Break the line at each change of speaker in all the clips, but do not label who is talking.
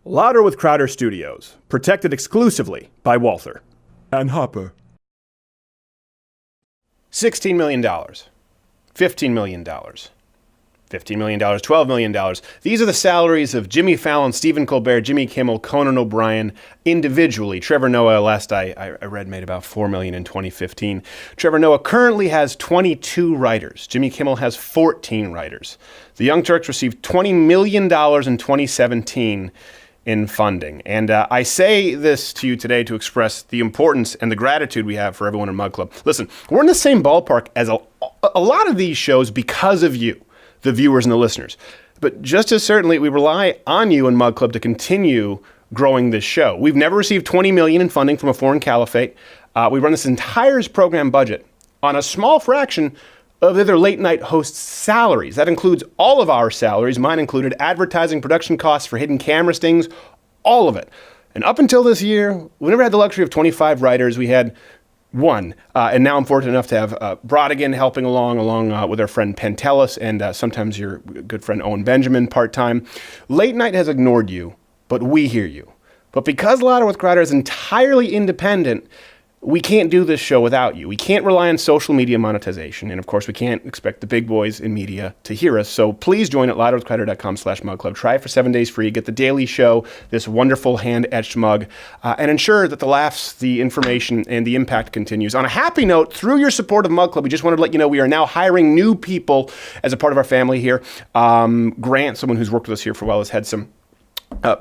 Louder with Crowder Studios, protected exclusively by Walther.
And Hopper.
$16 million, $15 million, $15 million, $12 million. These are the salaries of Jimmy Fallon, Stephen Colbert, Jimmy Kimmel, Conan O'Brien individually. Trevor Noah, last I read, made about $4 million in 2015. Trevor Noah currently has 22 writers. Jimmy Kimmel has 14 writers. The Young Turks received $20 million in 2017 in funding. And I say this to you today to express the importance and the gratitude we have for everyone in Mugclub. Listen, we're in the same ballpark as a lot of these shows because of you, the viewers and the listeners. But just as certainly, we rely on you and Mugclub to continue growing this show. We've never received $20 million in funding from a foreign caliphate. We run this entire program budget on a small fraction of the other late-night hosts' salaries. That includes all of our salaries, mine included, advertising, production costs for hidden camera stings, all of it. And up until this year, we never had the luxury of 25 writers. We had one. And now I'm fortunate enough to have Brodigan helping along with our friend Pentelis and sometimes your good friend Owen Benjamin part-time. Late Night has ignored you, but we hear you. But because Louder with Crowder is entirely independent, we can't do this show without you. We can't rely on social media monetization. And of course, we can't expect the big boys in media to hear us. So please join at louderwithcrowder.com/mugclub. Try it for 7 days free. Get the daily show, this wonderful hand-etched mug, and ensure that the laughs, the information, and the impact continues. On a happy note, through your support of Mugclub, we just wanted to let you know we are now hiring new people as a part of our family here. Grant, someone who's worked with us here for a while, has had some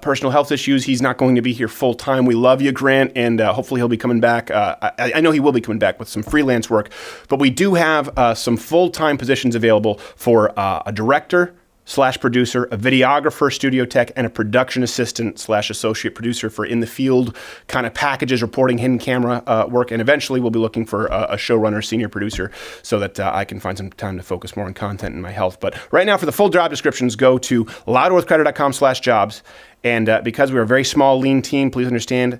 personal health issues. He's not going to be here full time. We love you, Grant, and hopefully he'll be coming back. I know he will be coming back with some freelance work, but we do have some full-time positions available for a director / producer, a videographer, studio tech, and a production assistant / associate producer for in the field kind of packages, reporting, hidden camera work. And eventually we'll be looking for a showrunner, senior producer, so that I can find some time to focus more on content and my health. But right now, for the full job descriptions, go to louderwithcrowder.com/jobs. And because we're a very small, lean team, please understand,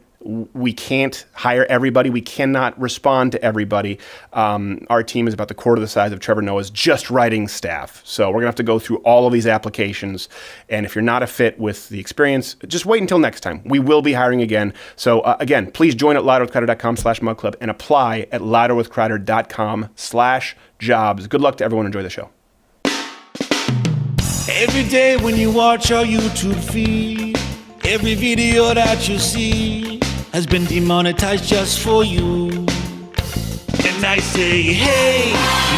we can't hire everybody. We cannot respond to everybody. Our team is about the quarter the size of Trevor Noah's just writing staff. So we're going to have to go through all of these applications. And if you're not a fit with the experience, just wait until next time. We will be hiring again. So again, please join at louderwithcrowder.com/mugclub and apply at louderwithcrowder.com/jobs. Good luck to everyone. Enjoy the show.
Every day when you watch our YouTube feed, every video that you see has been demonetized just for you. And I say, hey,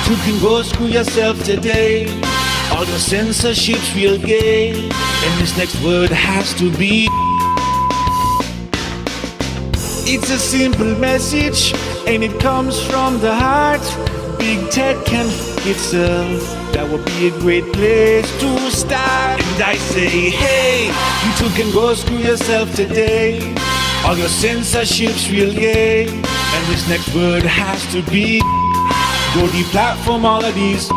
you can go screw yourself today. All your censorship's real gay, and this next word has to be. It's a simple message, and it comes from the heart. Big tech can f*** itself. That would be a great place to start. And I say, hey, you too can go screw yourself today. All your censorship's real gay, and this next word has to be. Go deplatform all of these.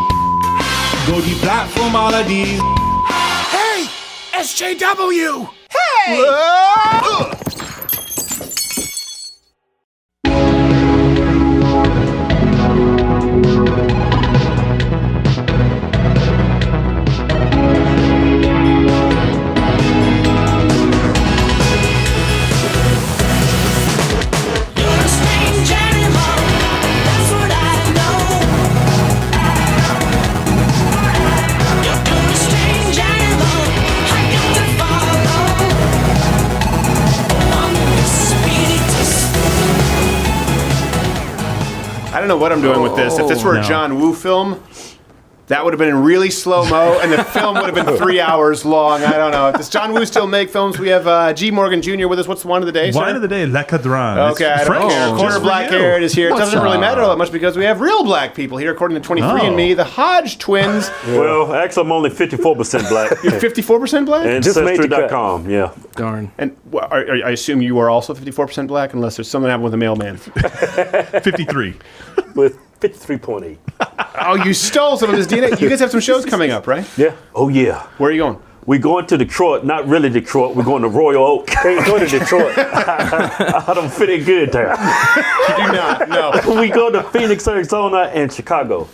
Go deplatform all of these.
Hey, SJW! Hey! I don't know what I'm doing with this. If this were a John Woo film, that would have been in really slow-mo, and the film would have been 3 hours long. I don't know. Does John Woo still make films? We have G. Morgan Jr. with us. What's the wine of the day, sir?
Wine of the day, Le Cadran.
Okay, I don't care. Quarter black-haired is here. It doesn't really matter all that much because we have real black people here, according to 23andMe, the Hodgetwins.
Well, actually, I'm only 54% black.
You're 54% black?
Ancestry.com, yeah.
Darn.
And I assume you are also 54% black, unless there's something happened with a mailman.
53.
With 53.8.
Oh, you stole some of his DNA. You guys have some shows coming up, right?
Yeah. Oh, yeah.
Where are you going?
We're going to Detroit. Not really Detroit. We're going to Royal Oak. Can't go to Detroit. I don't fit in good there.
You do not, no.
We go to Phoenix, Arizona, and Chicago.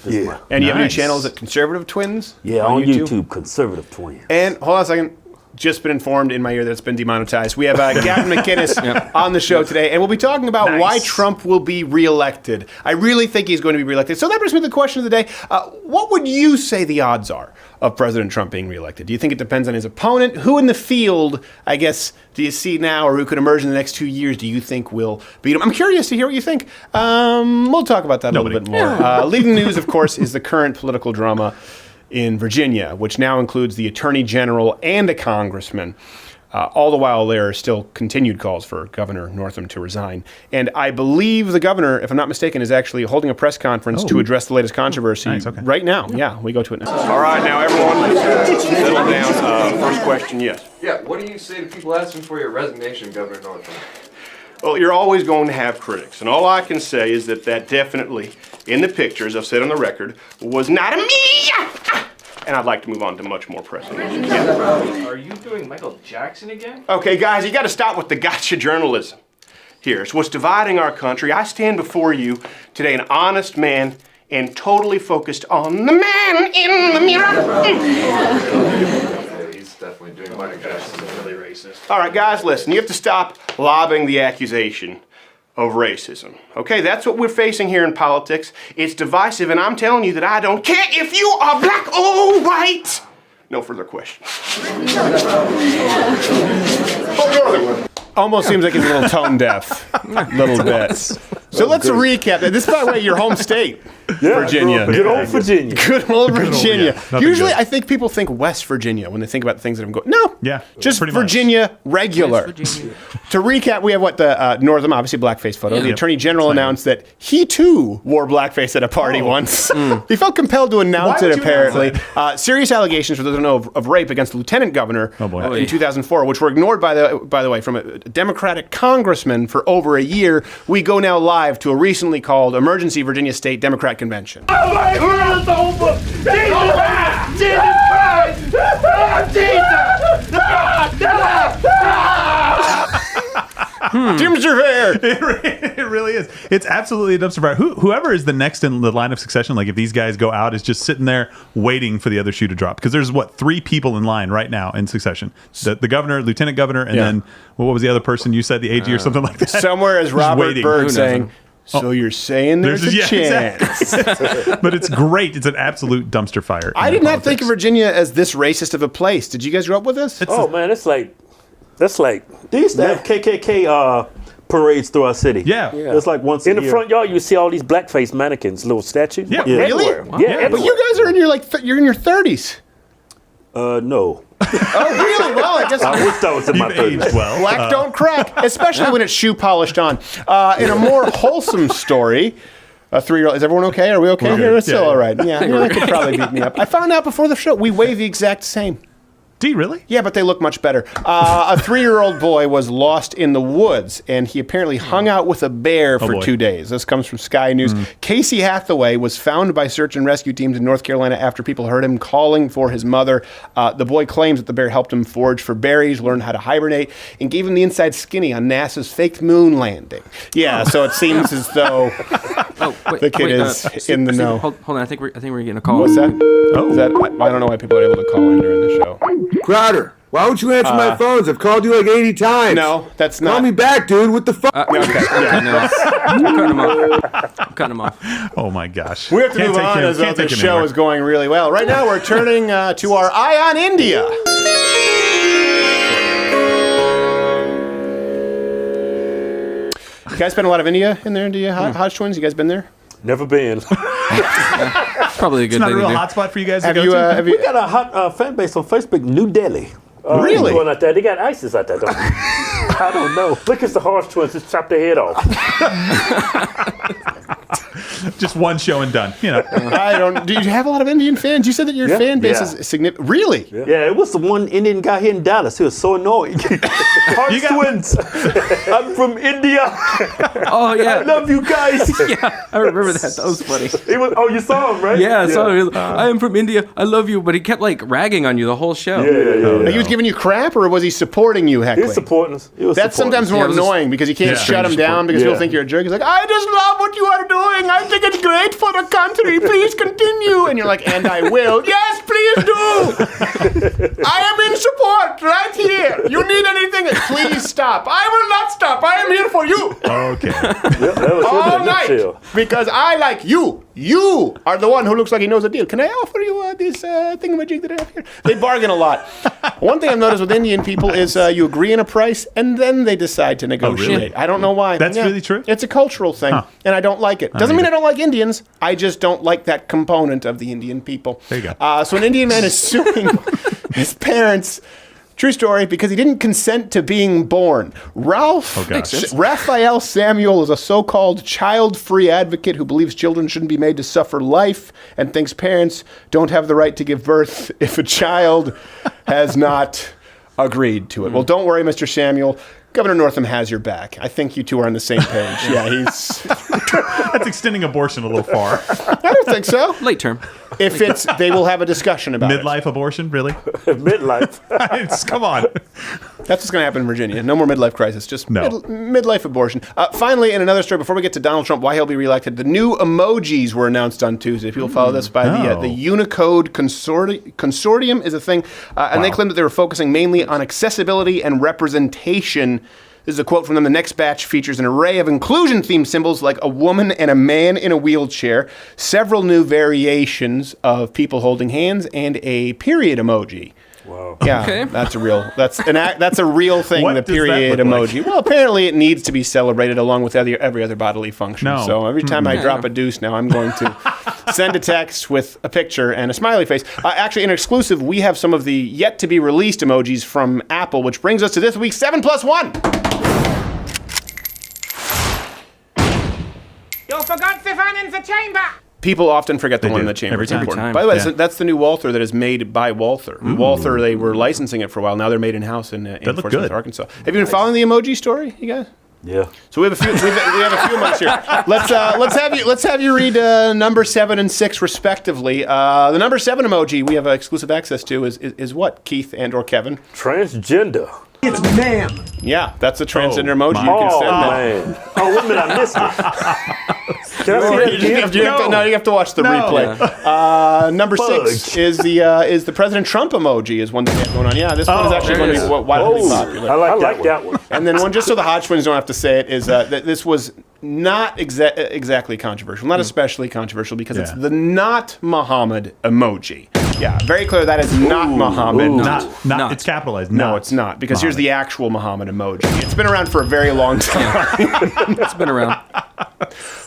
And you have new channels at Conservative Twins?
Yeah, on YouTube, Conservative Twins.
And hold on a second. just been informed in my ear that it's been demonetized. We have Gavin McInnes on the show today, and we'll be talking about why Trump will be reelected. I really think he's going to be reelected. So that brings me to the question of the day. What would you say the odds are of President Trump being reelected? Do you think it depends on his opponent? Who in the field, I guess, do you see now, or who could emerge in the next 2 years, do you think will beat him? I'm curious to hear what you think. We'll talk about that a little bit more. Leading the news, of course, is the current political drama in Virginia, which now includes the attorney general and a congressman. All the while, there are still continued calls for Governor Northam to resign. And I believe the governor, if I'm not mistaken, is actually holding a press conference to address the latest controversy right now. Yeah, we go to it now. All right, now everyone, settle down. First question, yes.
Yeah, what do you say to people asking for your resignation, Governor Northam?
Well, you're always going to have critics. And all I can say is that definitely, in the pictures, I've said on the record, was not a me. And I'd like to move on to much more pressing issues.
Are you doing Michael Jackson again?
Okay, guys, you got to stop with the gotcha journalism. Here, it's what's dividing our country. I stand before you today, an honest man, and totally focused on the man in the mirror.
Yeah, he's definitely doing Michael Jackson. Really racist.
All right, guys, listen. You have to stop lobbing the accusation of racism. Okay, that's what we're facing here in politics. It's divisive, and I'm telling you that I don't care if you are black or white. No further questions. Almost seems like he's a little tone deaf. A little bit. So let's recap that. This is, by the way, your home state, Virginia.
Good old Virginia.
Good old Virginia. Usually,
good.
I think people think West Virginia when they think about the things that I'm going. No.
Yeah.
Just
pretty much.
Virginia regular. To recap, we have the Northam, obviously blackface photo. The Attorney General announced that he too wore blackface at a party once. He felt compelled to announce it, apparently. Serious allegations, for those who don't know, of rape against the lieutenant governor in 2004, which were ignored, by the way, from a Democratic congressman for over a year. We go now live to a recently called Emergency Virginia State Democrat Convention. Dumpster fire!
It really is. It's absolutely a dumpster fire. Whoever is the next in the line of succession, like if these guys go out, is just sitting there waiting for the other shoe to drop. Because there's, 3 people in line right now in succession. The governor, lieutenant governor, and then, what was the other person you said, the AG or something like that?
Somewhere is Robert Byrd saying, so you're saying there's a chance.
Exactly. But it's great. It's an absolute dumpster fire.
I did not think of Virginia as this racist of a place. Did you guys grow up with this?
Man, that's like they used to have KKK parades through our city.
Yeah.
It's like once in the front yard you see all these blackface mannequins, little statues.
Yeah, really?
Everywhere. Yeah,
but you guys are in your your 30s.
No.
Oh, really? Well, I guess
I wish I was in my 30s.
Aged well.
Black don't crack, especially when it's shoe polished on. In a more wholesome story, a 3-year-old. Is everyone okay? Are we okay here? It's still all right. Yeah, that could probably beat me up. I found out before the show we weigh the exact same.
Do you really?
Yeah, but they look much better. A 3-year-old boy was lost in the woods, and he apparently hung out with a bear for 2 days. This comes from Sky News. Casey Hathaway was found by search and rescue teams in North Carolina after people heard him calling for his mother. The boy claims that the bear helped him forage for berries, learn how to hibernate, and gave him the inside skinny on NASA's faked moon landing. Yeah, so it seems as though the kid is in the know.
Hold on, I think we're getting a call.
What's that? I don't know why people are able to call in during the show.
Crowder, why would you answer my phones? I've called you like 80 times.
No, that's not.
Call me back, dude. What the fuck?
Okay. Yeah, no.
I'm cutting him off.
Oh my gosh.
We have to move on as the show is going really well. Right now we're turning to our eye on India. You guys spend a lot of India in there, India? Hodgetwins? You guys been there?
Never been.
Probably a good
It's not
thing
a real
to do.
hot spot for you guys to
Have
go
you?
to?
We got a hot fan base on Facebook, New Delhi.
Really?
Going out there. They got ISIS out there, don't they? I don't know. Look, it's the Hodgetwins. Just chop their head off.
Just one show and done. You know.
I don't. Do you have a lot of Indian fans? You said that your fan base is significant. Really?
Yeah, it was the one Indian guy here in Dallas. He was so annoying. Hodgetwins. I'm from India.
Oh yeah,
I love you guys.
yeah, I remember that. That was funny.
You saw him, right?
Yeah, I saw him. I am from India. I love you, but he kept like ragging on you the whole show.
Yeah.
He was giving you crap, or was he supporting you heckling?
He's supporting us.
That's sometimes more annoying because you can't shut him down because people think you're a jerk. He's like, I just love what you are doing. I think it great for the country. Please continue. And you're like, and I will. Yes, please do. I am in support right here. You need anything? Please stop. I will not stop. I am here for you.
Okay.
That was
All
in a
night.
nutshell.
Because I like you. You are the one who looks like he knows a deal. Can I offer you this thingamajig that I have here? They bargain a lot. One thing I've noticed with Indian people is you agree on a price and then they decide to negotiate.
really?
I don't know why.
That's really true?
It's a cultural thing, and I don't like it. Doesn't mean I don't like Indians. I just don't like that component of the Indian people.
There you go.
So an Indian man is suing his parents. True story, because he didn't consent to being born. Raphael Samuel is a so-called child-free advocate who believes children shouldn't be made to suffer life and thinks parents don't have the right to give birth if a child has not agreed to it. Well, don't worry, Mr. Samuel. Governor Northam has your back. I think you two are on the same page. Yeah, he's...
That's extending abortion a little far.
I don't think so.
Late term.
If it's... They will have a discussion about it.
Midlife abortion, really?
Midlife.
Come on.
That's what's going to happen in Virginia. No more midlife crisis, just
No.
midlife abortion. Finally, in another story, before we get to Donald Trump, why he'll be reelected, the new emojis were announced on Tuesday. People follow this by the Unicode Consortium is a thing, and they claim that they were focusing mainly on accessibility and representation. This is a quote from them. The next batch features an array of inclusion-themed symbols like a woman and a man in a wheelchair, several new variations of people holding hands, and a period emoji.
Wow.
Yeah,
Okay.
that's a real thing.
What
The
does that
period
look like?
emoji. Well, apparently it needs to be celebrated along with every other bodily function.
No.
So every time I drop a deuce now, I'm going to send a text with a picture and a smiley face. Actually, in exclusive, we have some of the yet to be released emojis from Apple, which brings us to this week's 7+1.
You forgot the fan in the chamber!
People often forget the
They
one in
do.
the chamber.
Every
It's
time.
important.
Every time.
By the way,
Yeah.
that's the new Walther that is made by Walther. Walther, they were licensing it for a while. Now they're made in-house in
look
Fort Smith,
good.
Arkansas. Have you been following the emoji story, you guys?
Yeah.
So we have a few. We have a few months here. Let's have you read number 7 and 6 respectively. The number 7 emoji we have exclusive access to is what, Keith and or Kevin?
Transgender.
It's man.
Yeah, that's a transgender
Oh,
emoji. You can
Oh,
send that.
man. Oh, wait a minute. I missed it. Can I see that again?
You have to watch the replay. Number 6 is the President Trump emoji is one that we have going on. Yeah, this one is actually going to be wildly popular.
I like that one.
And then one, just so the Hodgetwins don't have to say it, is that this was not exactly controversial, not especially controversial, because it's the not Muhammad emoji. Yeah, very clear that is not Muhammad.
Not. It's capitalized.
No,
not
it's not, because here's
Muhammad.
the actual Muhammad emoji. It's been around for a very long time.
It's been around.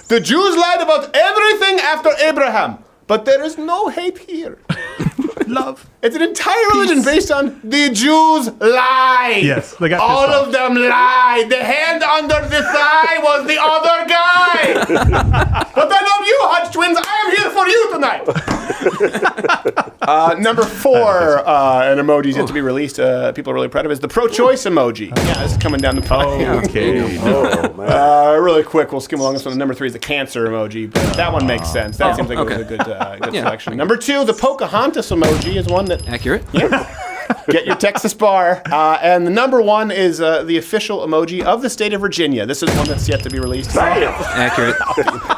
The Jews lied about everything after Abraham, but there is no hate here.
Love.
It's an entire religion based on the Jews lied.
Yes, they got
all
pissed off.
of them lied. The hand under the thigh was the other guy. But I love you, Hodgetwins. I am here for you tonight. Number 4, an emoji yet to be released. People are really proud of is the pro-choice emoji. Yeah, this is coming down the pipe.
Okay.
Oh, man.
Really quick, we'll skim along this one. Number 3 is the cancer emoji, but that one makes sense. That seems like it was a good selection. Number 2, the Pocahontas emoji is one that
Accurate.
get your Texas bar. And the number 1 is the official emoji of the state of Virginia. This is one that's yet to be released.
Accurate.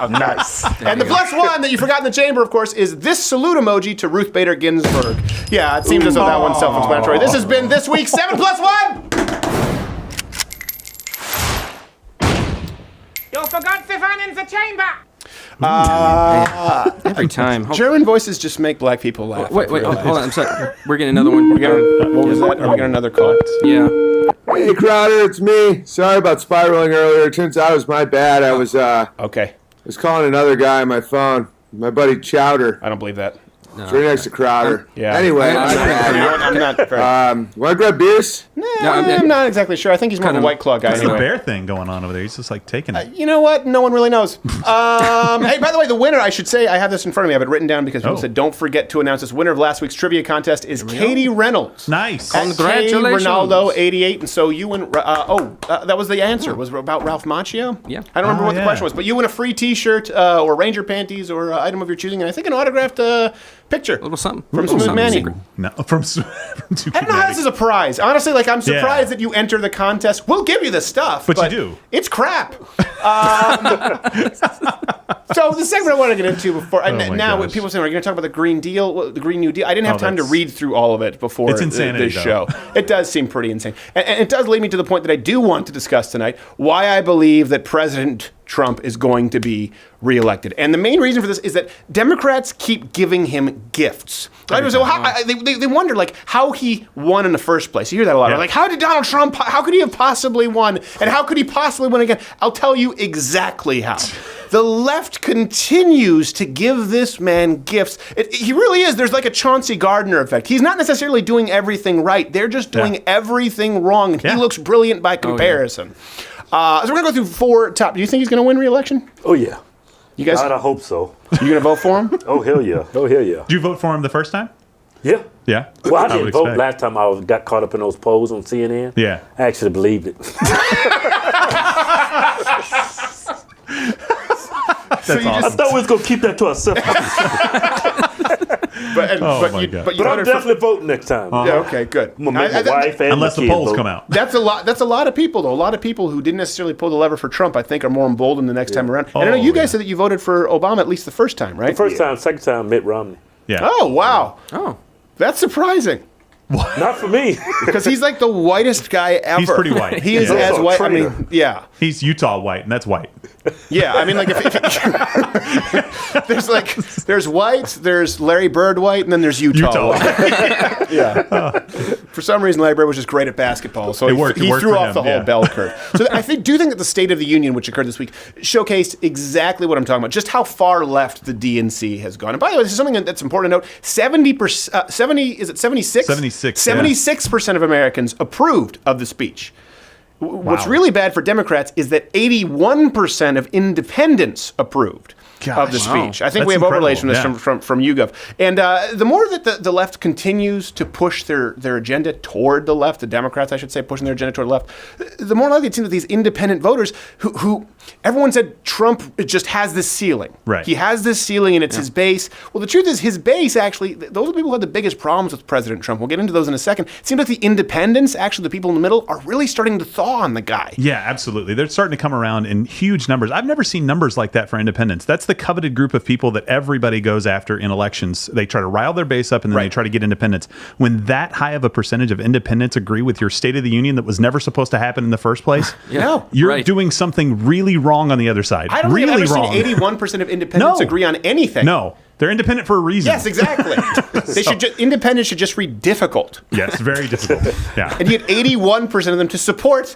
Nice.
And the +1 that you forgot in the chamber, of course, is this salute emoji to Ruth Bader Ginsburg. Yeah, it seems as though that one's self-explanatory. This has been this week's 7+1.
You forgot the fan in the chamber!
Every time.
German voices just make black people laugh.
Wait, hold on. I'm sorry. We're getting another one.
What was that? Are we getting another call?
Yeah.
Hey, Crowder, it's me. Sorry about spiraling earlier. Turns out it was my bad. I was
Okay.
calling another guy on my phone. My buddy Chowder.
I don't believe that.
It's right next to Crowder.
Yeah.
Anyway,
I'm not very...
want to grab beers?
I'm not exactly sure. I think he's more of a White Claw guy
What's the
anyway.
bear thing going on over there? He's just like taking it.
You know what? No one really knows. Hey, by the way, the winner, I should say, I have this in front of me. I have it written down because people said, don't forget to announce this. Winner of last week's trivia contest is Katie Reynolds.
Nice.
Congratulations.
Ronaldo, 88. And so you win. That was the answer. Was it about Ralph Macchio?
Yeah.
I don't remember what the
yeah.
question was, but you win a free T-shirt or Ranger panties or item of your choosing, and I think an autographed picture.
A little something.
From
Little
Smooth
something
Manny.
secret.
No, from Two
I don't know how this is a prize. Honestly, like, I'm surprised
Yeah.
that you enter the contest. We'll give you the stuff.
But you do.
It's crap. So the segment I want to get into before,
Oh my
now
gosh.
people saying, are you going to talk about the Green Deal, the Green New Deal? I didn't have time to
that's-
read through all of it before
It's insanity,
this
though.
show. It does seem pretty insane. And it does lead me to the point that I do want to discuss tonight, why I believe that President Trump is going to be reelected. And the main reason for this is that Democrats keep giving him gifts. Right? So they wonder, like, how he won in the first place. You hear that a lot.
Yeah.
Like, how did Donald Trump, how could he have possibly won? And how could he possibly win again? I'll tell you exactly how. The left continues to give this man gifts. He really is. There's like a Chauncey Gardner effect. He's not necessarily doing everything right. They're just doing everything wrong. And he looks brilliant by comparison. So we're going to go through 4 top. Do you think he's going to win re-election?
Oh, yeah.
You guys,
God, I hope so.
you going to vote for him?
Oh, hell yeah. Oh, hell yeah.
Did you vote for him the first time?
Yeah.
Yeah.
Well, I
would
didn't vote
expect.
last time got caught up in those polls on CNN.
Yeah.
I actually believed it.
That's
you
awesome.
I thought we was going to keep that to ourselves.
But
Oh, my God.
but you
But I'm
voted for.
definitely voting next time.
Yeah, okay, good.
I'm going to make my wife and
Unless
my
the
kids
polls
vote.
come out.
That's a lot. That's a lot of people, though. A lot of people who didn't necessarily pull the lever for Trump, I think, are more emboldened the next time around. And I know you guys said that you voted for Obama at least the first time, right?
First time, second time, Mitt Romney.
Yeah.
Oh, wow.
Oh.
That's surprising.
Not for me.
Because he's like the whitest guy ever.
He's pretty white.
He is
Yeah.
as
Also a
white. I mean,
traitor.
yeah.
He's Utah white, and that's white.
Yeah, I mean, like, there's white, there's Larry Bird white, and then there's Utah white. Yeah. For some reason, Larry Bird was just great at basketball, so
It
he
worked
threw
for
off
him,
the whole
yeah.
bell curve. So I do think that the State of the Union, which occurred this week, showcased exactly what I'm talking about, just how far left the DNC has gone. And by the way, this is something that's important to note. 76%?
76, yeah.
76% of Americans approved of the speech. What's really bad for Democrats is that 81% of independents approved of the speech. I think
That's
we have overlays from this
incredible,
from YouGov. And the more that the left continues to push their agenda toward the left, the Democrats, I should say, pushing their agenda toward the left, the more likely it seems that these independent voters who everyone said Trump just has this ceiling.
Right.
He has this ceiling and it's his base. Well, the truth is his base, actually, those are the people who had the biggest problems with President Trump. We'll get into those in a second. It seems like the independents, actually the people in the middle, are really starting to thaw on the guy.
Yeah, absolutely. They're starting to come around in huge numbers. I've never seen numbers like that for independents. That's the coveted group of people that everybody goes after in elections. They try to rile their base up and then they try to get independents. When that high of a percentage of independents agree with your State of the Union that was never supposed to happen in the first place,
No.
you're doing something really wrong on the other side.
I don't
really
think I've
wrong.
ever seen 81% of independents
No.
agree on anything.
No, they're independent for a reason.
Yes, exactly. Independents should just read difficult.
Yes, very difficult. Yeah.
And you get 81% of them to support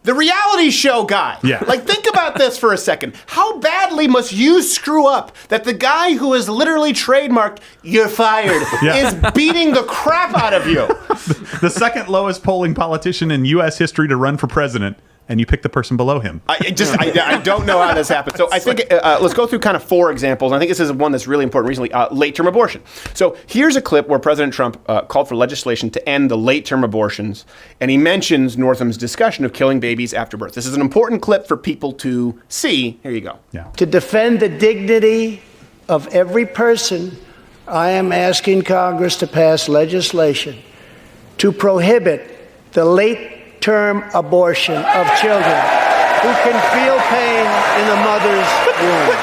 the reality show guy.
Yeah.
Like, think about this for a second. How badly must you screw up that the guy who is literally trademarked, "You're fired," is beating the crap out of you?
The second lowest polling politician in U.S. history to run for president, and you pick the person below him.
I don't know how this happened. So I think let's go through kind of 4 examples. I think this is one that's really important recently. Late-term abortion. So here's a clip where President Trump called for legislation to end the late-term abortions, and he mentions Northam's discussion of killing babies after birth. This is an important clip for people to see. Here you go.
Yeah.
To defend the dignity of every person, I am asking Congress to pass legislation to prohibit the late-term abortion of children who can feel pain in the mother's womb.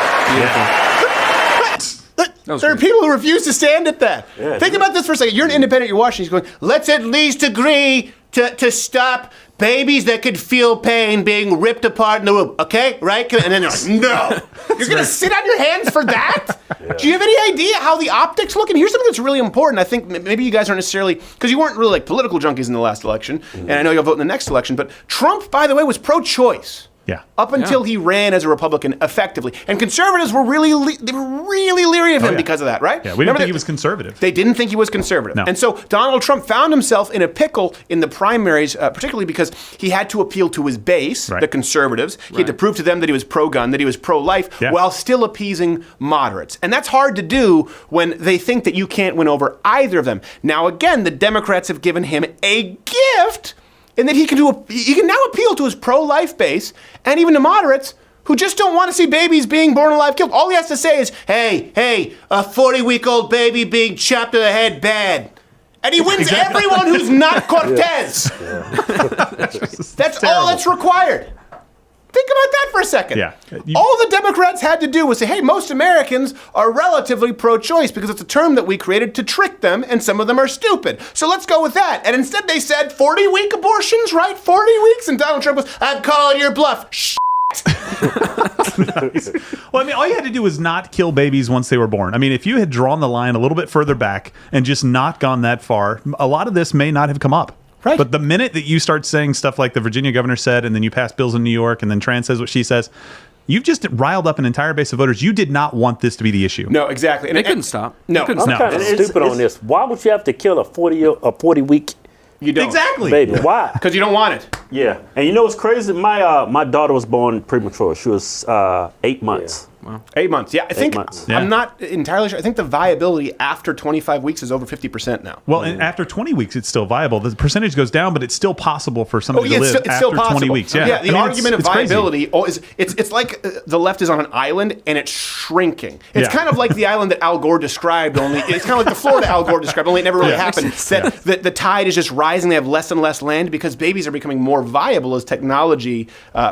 There are people who refuse to stand at that. Think about this for a second. You're an independent, you're watching, he's going, let's at least agree to stop babies that could feel pain being ripped apart in the womb, okay? Right? And then they're like, no. You're going to sit on your hands for that? Do you have any idea how the optics look? And here's something that's really important. I think maybe you guys aren't necessarily, because you weren't really like political junkies in the last election, and I know you'll vote in the next election, but Trump, by the way, was pro-choice.
Yeah.
Up until he ran as a Republican effectively. And conservatives were really leery of him because of that, right?
Yeah, we didn't think he was conservative.
They didn't think he was conservative.
No.
And so Donald Trump found himself in a pickle in the primaries, particularly because he had to appeal to his base, the conservatives. He had to prove to them that he was pro-gun, that he was pro-life, while still appeasing moderates. And that's hard to do when they think that you can't win over either of them. Now, again, the Democrats have given him a gift in that he can now appeal to his pro-life base and even to moderates who just don't want to see babies being born alive killed. All he has to say is, hey, a 40-week-old baby being chopped to the head, bad. And he wins everyone who's not Cortez. That's all that's required. Think about that for a second.
Yeah.
All the Democrats had to do was say, hey, most Americans are relatively pro-choice because it's a term that we created to trick them, and some of them are stupid. So let's go with that. And instead they said 40-week abortions, right? 40 weeks? And Donald Trump was, I'm calling your bluff.
Nice. Well, I mean, all you had to do was not kill babies once they were born. I mean, if you had drawn the line a little bit further back and just not gone that far, a lot of this may not have come up.
Right.
But the minute that you start saying stuff like the Virginia governor said, and then you pass bills in New York, and then Tran says what she says, you've just riled up an entire base of voters. You did not want this to be the issue.
No, exactly.
They couldn't stop.
No.
They couldn't
I'm
stop.
kind of stupid on this. Why would you have to kill a 40-week
You don't.
Exactly.
baby? Why?
Because you don't want it.
Yeah. And you know what's crazy? My daughter was born premature. She was 8 months.
8 months. Yeah, I think
months.
Yeah.
I'm not entirely sure. I think the viability after 25 weeks is over 50% now.
Well, and after 20 weeks, it's still viable. The percentage goes down, but it's still possible for somebody to live
it's still
after
possible.
20 weeks. Yeah,
the
I mean,
argument of
it's crazy.
viability is it's like the left is on an island and it's shrinking. It's
Yeah.
kind of like the island that Al Gore described. Only it's kind of like the Florida Al Gore described. Only it never really
Yeah.
happened. That the tide is just rising. They have less and less land because babies are becoming more viable as technology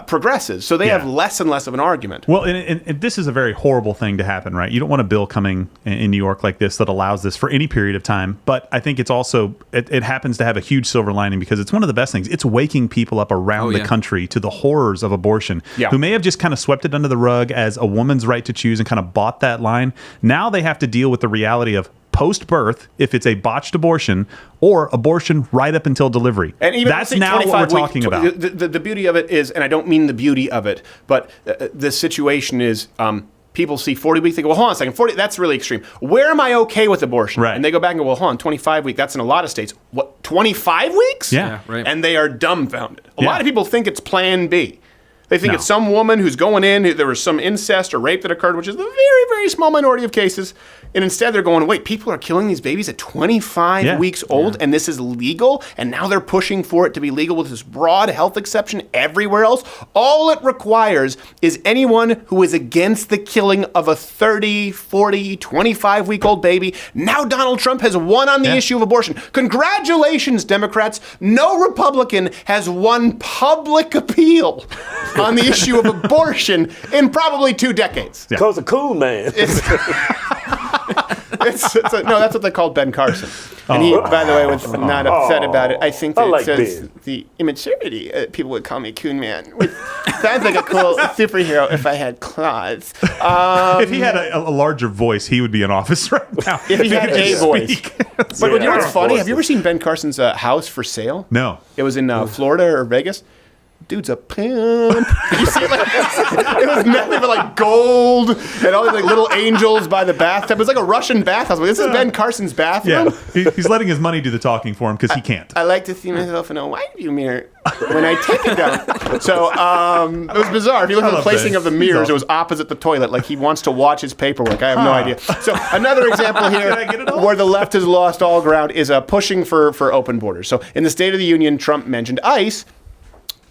progresses. So they
Yeah.
have less and less of an argument.
Well, and this is a very horrible thing to happen, right? You don't want a bill coming in New York like this that allows this for any period of time. But I think it's also, it happens to have a huge silver lining because it's one of the best things. It's waking people up around the country to the horrors of abortion, who may have just kind of swept it under the rug as a woman's right to choose and kind of bought that line. Now they have to deal with the reality of post-birth, if it's a botched abortion, or abortion right up until delivery.
And even
that's now what we're talking about.
The beauty of it is, and I don't mean the beauty of it, but the situation is people see 40 weeks, they go, well, hold on a second, 40, that's really extreme. Where am I okay with abortion?
Right.
And they go back and go, well, hold on, 25 weeks, that's in a lot of states. What, 25 weeks?
Yeah.
Right.
And they are dumbfounded. A
Yeah.
lot of people think it's Plan B. They think
No.
it's some woman who's going in, there was some incest or rape that occurred, which is the very, very small minority of cases. And instead they're going, wait, people are killing these babies at 25 weeks old, and this is legal? And now they're pushing for it to be legal with this broad health exception everywhere else? All it requires is anyone who is against the killing of a 30, 40, 25-week-old baby. Now Donald Trump has won on the issue of abortion. Congratulations, Democrats. No Republican has won public appeal on the issue of abortion in probably 2 decades.
Because a cool man.
No, that's what they called Ben Carson. And he, by the way, was not upset about it. I think that
I like
it says
Ben.
the immaturity. People would call me Coon Man. Which sounds like a cool superhero if I had claws.
If he had a larger voice, he would be in office right now.
If he had
could
a
just
voice.
speak.
But you know what's funny? Have you ever seen Ben Carson's house for sale?
No.
It was in Florida or Vegas. Dude's a pimp. You see, like, it was nothing but like gold and all these like little angels by the bathtub. It was like a Russian bathhouse. Like, this is Ben Carson's bathroom.
Yeah, he's letting his money do the talking for him because he can't.
I like to see myself in a wide view mirror when I take it down. So it was bizarre. If you look at the
love
placing
Ben.
of the
He's
mirrors,
awesome.
it was opposite the toilet. Like he wants to watch his paperwork. I have no idea. So another example here
Can I get it all?
where the left has lost all ground is pushing for open borders. So in the State of the Union, Trump mentioned ICE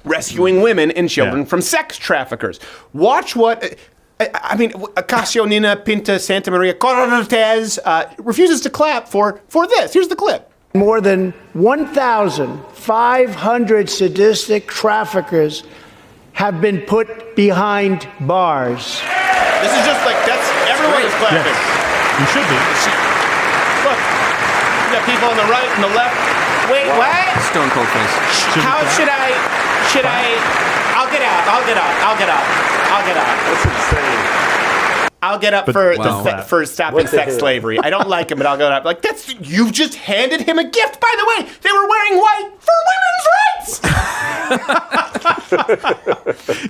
rescuing women and children from sex traffickers. Watch what... I mean, Ocasio Nina Pinta Santa Maria Cortez refuses to clap for this. Here's the clip.
More than 1,500 sadistic traffickers have been put behind bars.
This is just like, that's, everyone is clapping.
Yes. You should be.
Look, you got people on the right and the left. Wait, what?
Stone cold face.
How should I, I'll get out.
That's insane.
I'll get up
But-
for
wow.
for stopping
What the
sex
hell?
slavery. I don't like him, but I'll go up. Like, you've just handed him a gift. By the way, they were wearing white for women's rights.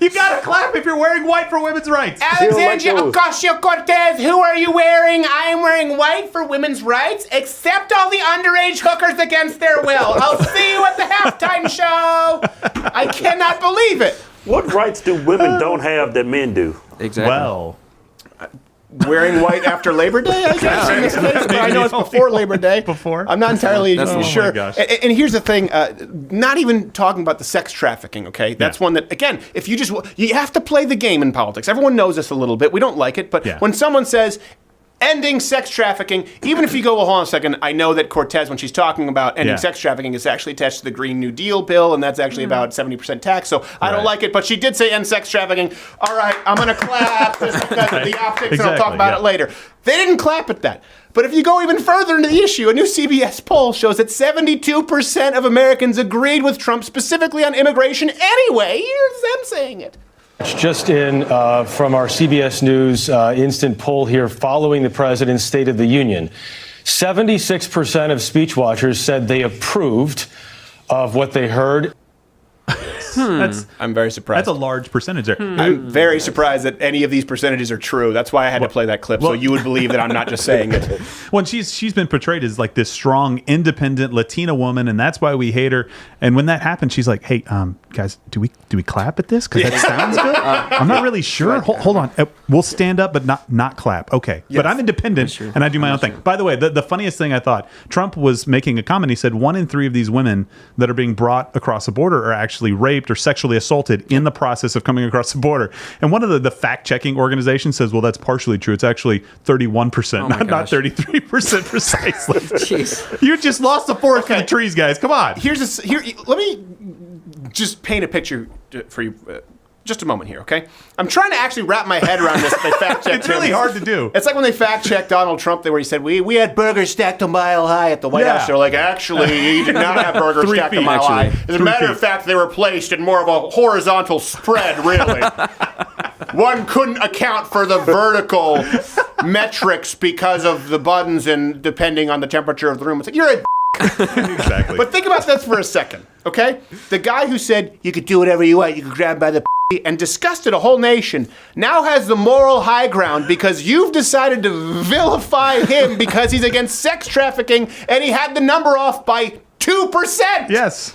You gotta clap if you're wearing white for women's rights.
Alexandria
those.
Ocasio-Cortez, who are you wearing? I am wearing white for women's rights. Accept all the underage hookers against their will. I'll see you at the halftime show. I cannot believe it.
What rights do women don't have that men do?
Exactly.
Well,
Wearing white after Labor Day, I guess, in this case, but I know it's before Labor Day.
Before?
I'm not entirely
That's- oh
sure.
my gosh.
And here's the thing, not even talking about the sex trafficking, okay? That's one that, again, if you have to play the game in politics. Everyone knows this a little bit. We don't like it, but
Yeah.
when someone says, ending sex trafficking. Even if you go, well, hold on a second, I know that Cortez, when she's talking about ending sex trafficking, is actually attached to the Green New Deal bill, and that's actually about 70% tax, so I don't like it. But she did say end sex trafficking. All right, I'm going to clap just because of the optics, and I'll talk about it later. They didn't clap at that. But if you go even further into the issue, a new CBS poll shows that 72% of Americans agreed with Trump specifically on immigration anyway. Here's them saying it.
Just in from our CBS News instant poll here following the president's State of the Union, 76% of speech watchers said they approved of what they heard.
I'm very surprised.
That's a large percentage there.
I'm very surprised that any of these percentages are true. That's why I had to play that clip, so you would believe that I'm not just saying it.
Well, she's been portrayed as like this strong, independent Latina woman, and that's why we hate her. And when that happens, she's like, "Hey, guys, do we clap at this? Because that sounds good. I'm not really sure. Hold on, we'll stand up, but not clap. Okay, but I'm independent and I do my own thing. By the way, the funniest thing I thought, Trump was making a comment. He said 1 in 3 of these women that are being brought across the border are actually raped or sexually assaulted in the process of coming across the border. And one of the fact-checking organizations says, well, that's partially true. It's actually 31%, not 33% precisely.
Jeez.
You just lost the forest for the trees, guys. Come on.
Let me just paint a picture for you. Just a moment here, okay? I'm trying to actually wrap my head around this. They fact checked
It's really hard to do.
It's like when they fact checked Donald Trump, where he said we had burgers stacked a mile high at the White House. They're like, actually, he did not have burgers stacked a mile high. As a matter of fact, they were placed in more of a horizontal spread, really. One couldn't account for the vertical metrics because of the buttons and depending on the temperature of the room. It's like, you're a
Exactly.
But think about this for a second, okay? The guy who said you could do whatever you want, you could grab by the and disgusted a whole nation, now has the moral high ground because you've decided to vilify him because he's against sex trafficking and he had the number off by 2%.
Yes.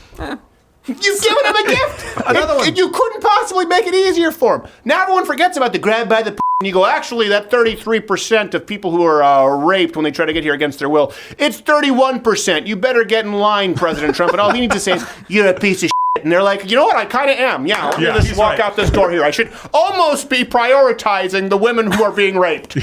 You've given him a gift. Another one. You couldn't possibly make it easier for him. Now everyone forgets about the grab by the and you go, actually, that 33% of people who are raped when they try to get here against their will, it's 31%. You better get in line, President Trump. And all he needs to say is, you're a piece of shit. And they're like, you know what? I kind of am. Yeah, let me just walk out this door here. I should almost be prioritizing the women who are being raped.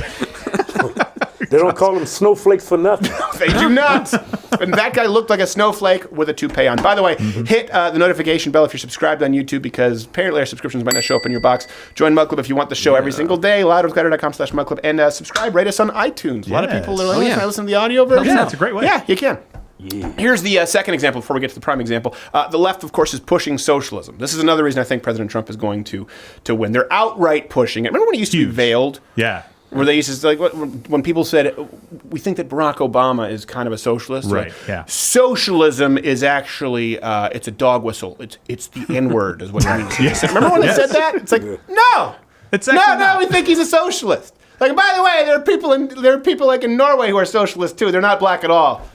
They don't call them snowflakes for nothing.
They do not. And that guy looked like a snowflake with a toupee on. By the way, hit the notification bell if you're subscribed on YouTube because apparently our subscriptions might not show up in your box. Join Mugclub if you want the show every single day. Louderwithclatter.com/Mugclub. And subscribe, rate us on iTunes. A lot of people are like, can I listen to the audio version?
Yeah, it's a great way.
Yeah, you can. Yeah. Here's the second example before we get to the prime example. The left, of course, is pushing socialism. This is another reason I think President Trump is going to win. They're outright pushing it. Remember when it used to be veiled?
Yeah.
Where they used to, like, when people said, we think that Barack Obama is kind of a socialist.
Right,
like,
yeah.
Socialism is actually, it's a dog whistle. It's the N-word is what it means. Yes. Remember when they said that? It's like, no.
It's
no, we think he's a socialist. Like, by the way, there are people like in Norway who are socialists too. They're not black at all.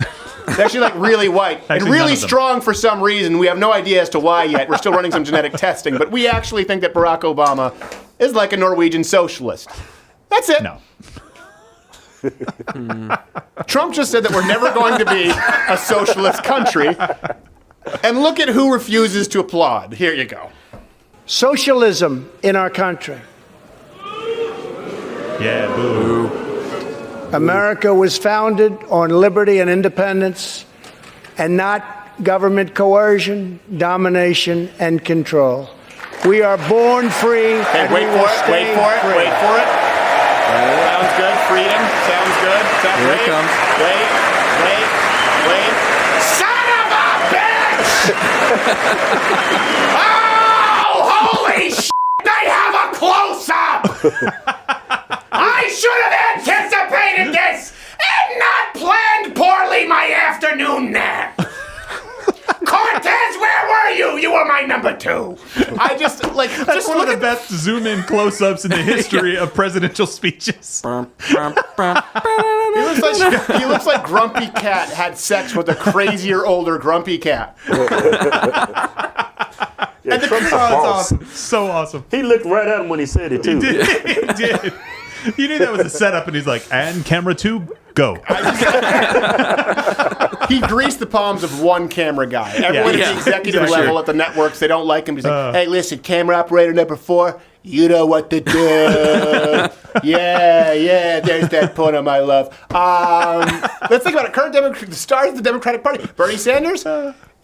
They're actually like really white and really strong for some reason. We have no idea as to why yet. We're still running some genetic testing, but we actually think that Barack Obama is like a Norwegian socialist. That's it.
No.
Trump just said that we're never going to be a socialist country. And look at who refuses to applaud. Here you go.
Socialism in our country.
Yeah, boo.
America was founded on liberty and independence and not government coercion, domination, and control. We are born free.
Okay,
and
wait
we
for
will
it.
stay
Wait for it.
free.
Wait for it. Sounds good. Freedom. Sounds good.
Here it comes.
Wait. Son of a bitch! Oh, holy shit! They have a close-up! I should have anticipated this and not planned poorly my afternoon nap. Cortez, where were you? You were my number 2. I just like
That's one of the best zoom-in close-ups in the history of presidential speeches.
He looks like Grumpy Cat had sex with a crazier, older Grumpy Cat.
Yeah,
And the
Trump's a
crowd's
boss.
awesome.
So awesome.
He looked right at him when he said it, too.
He did. You knew that was a setup, and he's like, and camera 2, go.
He greased the palms of one camera guy. Everyone at the executive level at the networks, they don't like him. He's like, hey, listen, camera operator number 4, You know what to do. Yeah, there's that point of my love. Let's think about it. Current the stars of the Democratic Party. Bernie Sanders